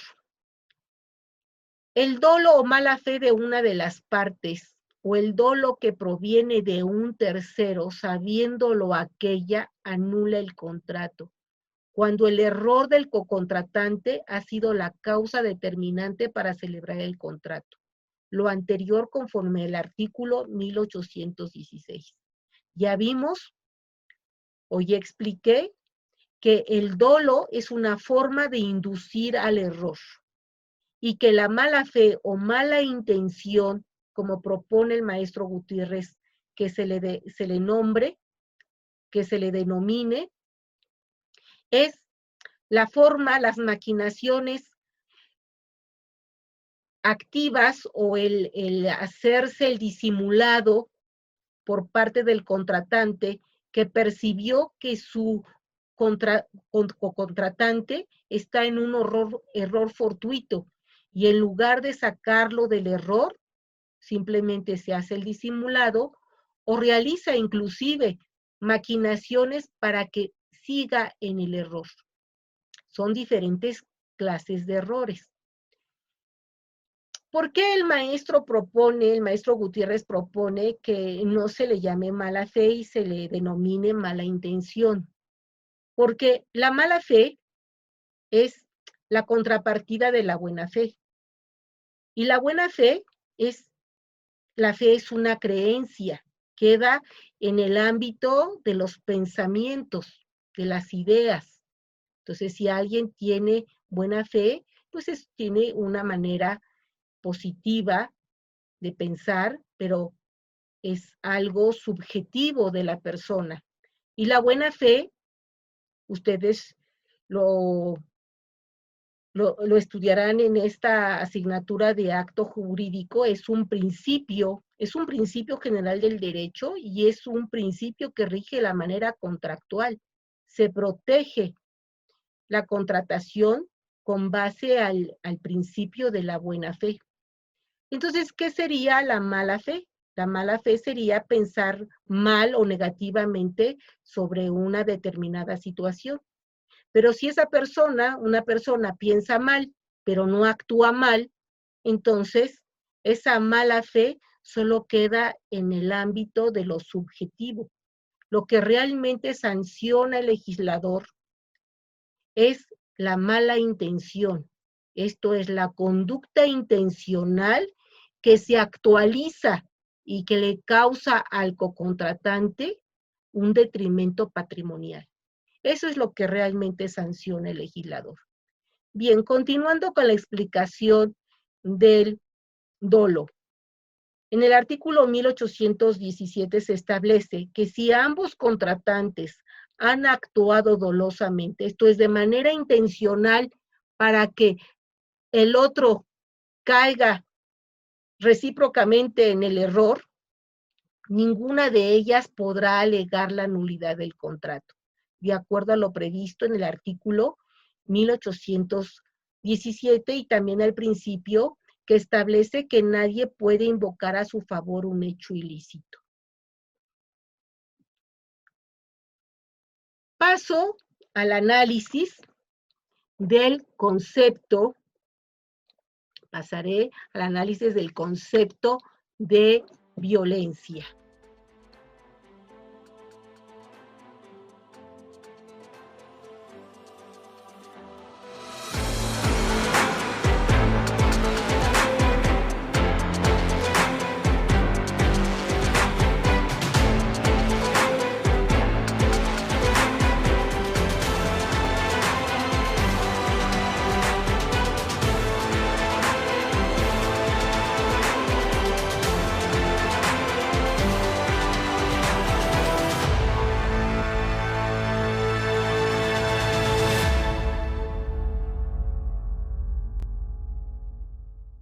Speaker 1: El dolo o mala fe de una de las partes o el dolo que proviene de un tercero, sabiéndolo aquella, anula el contrato, cuando el error del cocontratante ha sido la causa determinante para celebrar el contrato. Lo anterior conforme al artículo 1816. Ya vimos o ya expliqué que el dolo es una forma de inducir al error y que la mala fe o mala intención, como propone el maestro Gutiérrez, que se le nombre, que se le denomine, es la forma, las maquinaciones activas o el hacerse el disimulado por parte del contratante que percibió que su contratante está en un error fortuito y en lugar de sacarlo del error, simplemente se hace el disimulado o realiza inclusive maquinaciones para que siga en el error. Son diferentes clases de errores. ¿Por qué el maestro Gutiérrez propone que no se le llame mala fe y se le denomine mala intención? Porque la mala fe es la contrapartida de la buena fe. Y la buena fe la fe es una creencia, queda en el ámbito de los pensamientos, de las ideas. Entonces, si alguien tiene buena fe, pues tiene una manera positiva de pensar, pero es algo subjetivo de la persona. Y la buena fe, ustedes lo estudiarán en esta asignatura de acto jurídico, es un principio general del derecho y es un principio que rige la manera contractual. Se protege la contratación con base al principio de la buena fe. Entonces, ¿qué sería la mala fe? La mala fe sería pensar mal o negativamente sobre una determinada situación. Pero si una persona piensa mal, pero no actúa mal, entonces esa mala fe solo queda en el ámbito de lo subjetivo. Lo que realmente sanciona el legislador es la mala intención. Esto es la conducta intencional que se actualiza y que le causa al cocontratante un detrimento patrimonial. Eso es lo que realmente sanciona el legislador. Bien, continuando con la explicación del dolo. En el artículo 1817 se establece que si ambos contratantes han actuado dolosamente, esto es de manera intencional para que el otro caiga recíprocamente en el error, ninguna de ellas podrá alegar la nulidad del contrato, de acuerdo a lo previsto en el artículo 1817 y también al principio que establece que nadie puede invocar a su favor un hecho ilícito. Paso al análisis del concepto, pasaré al análisis del concepto de violencia.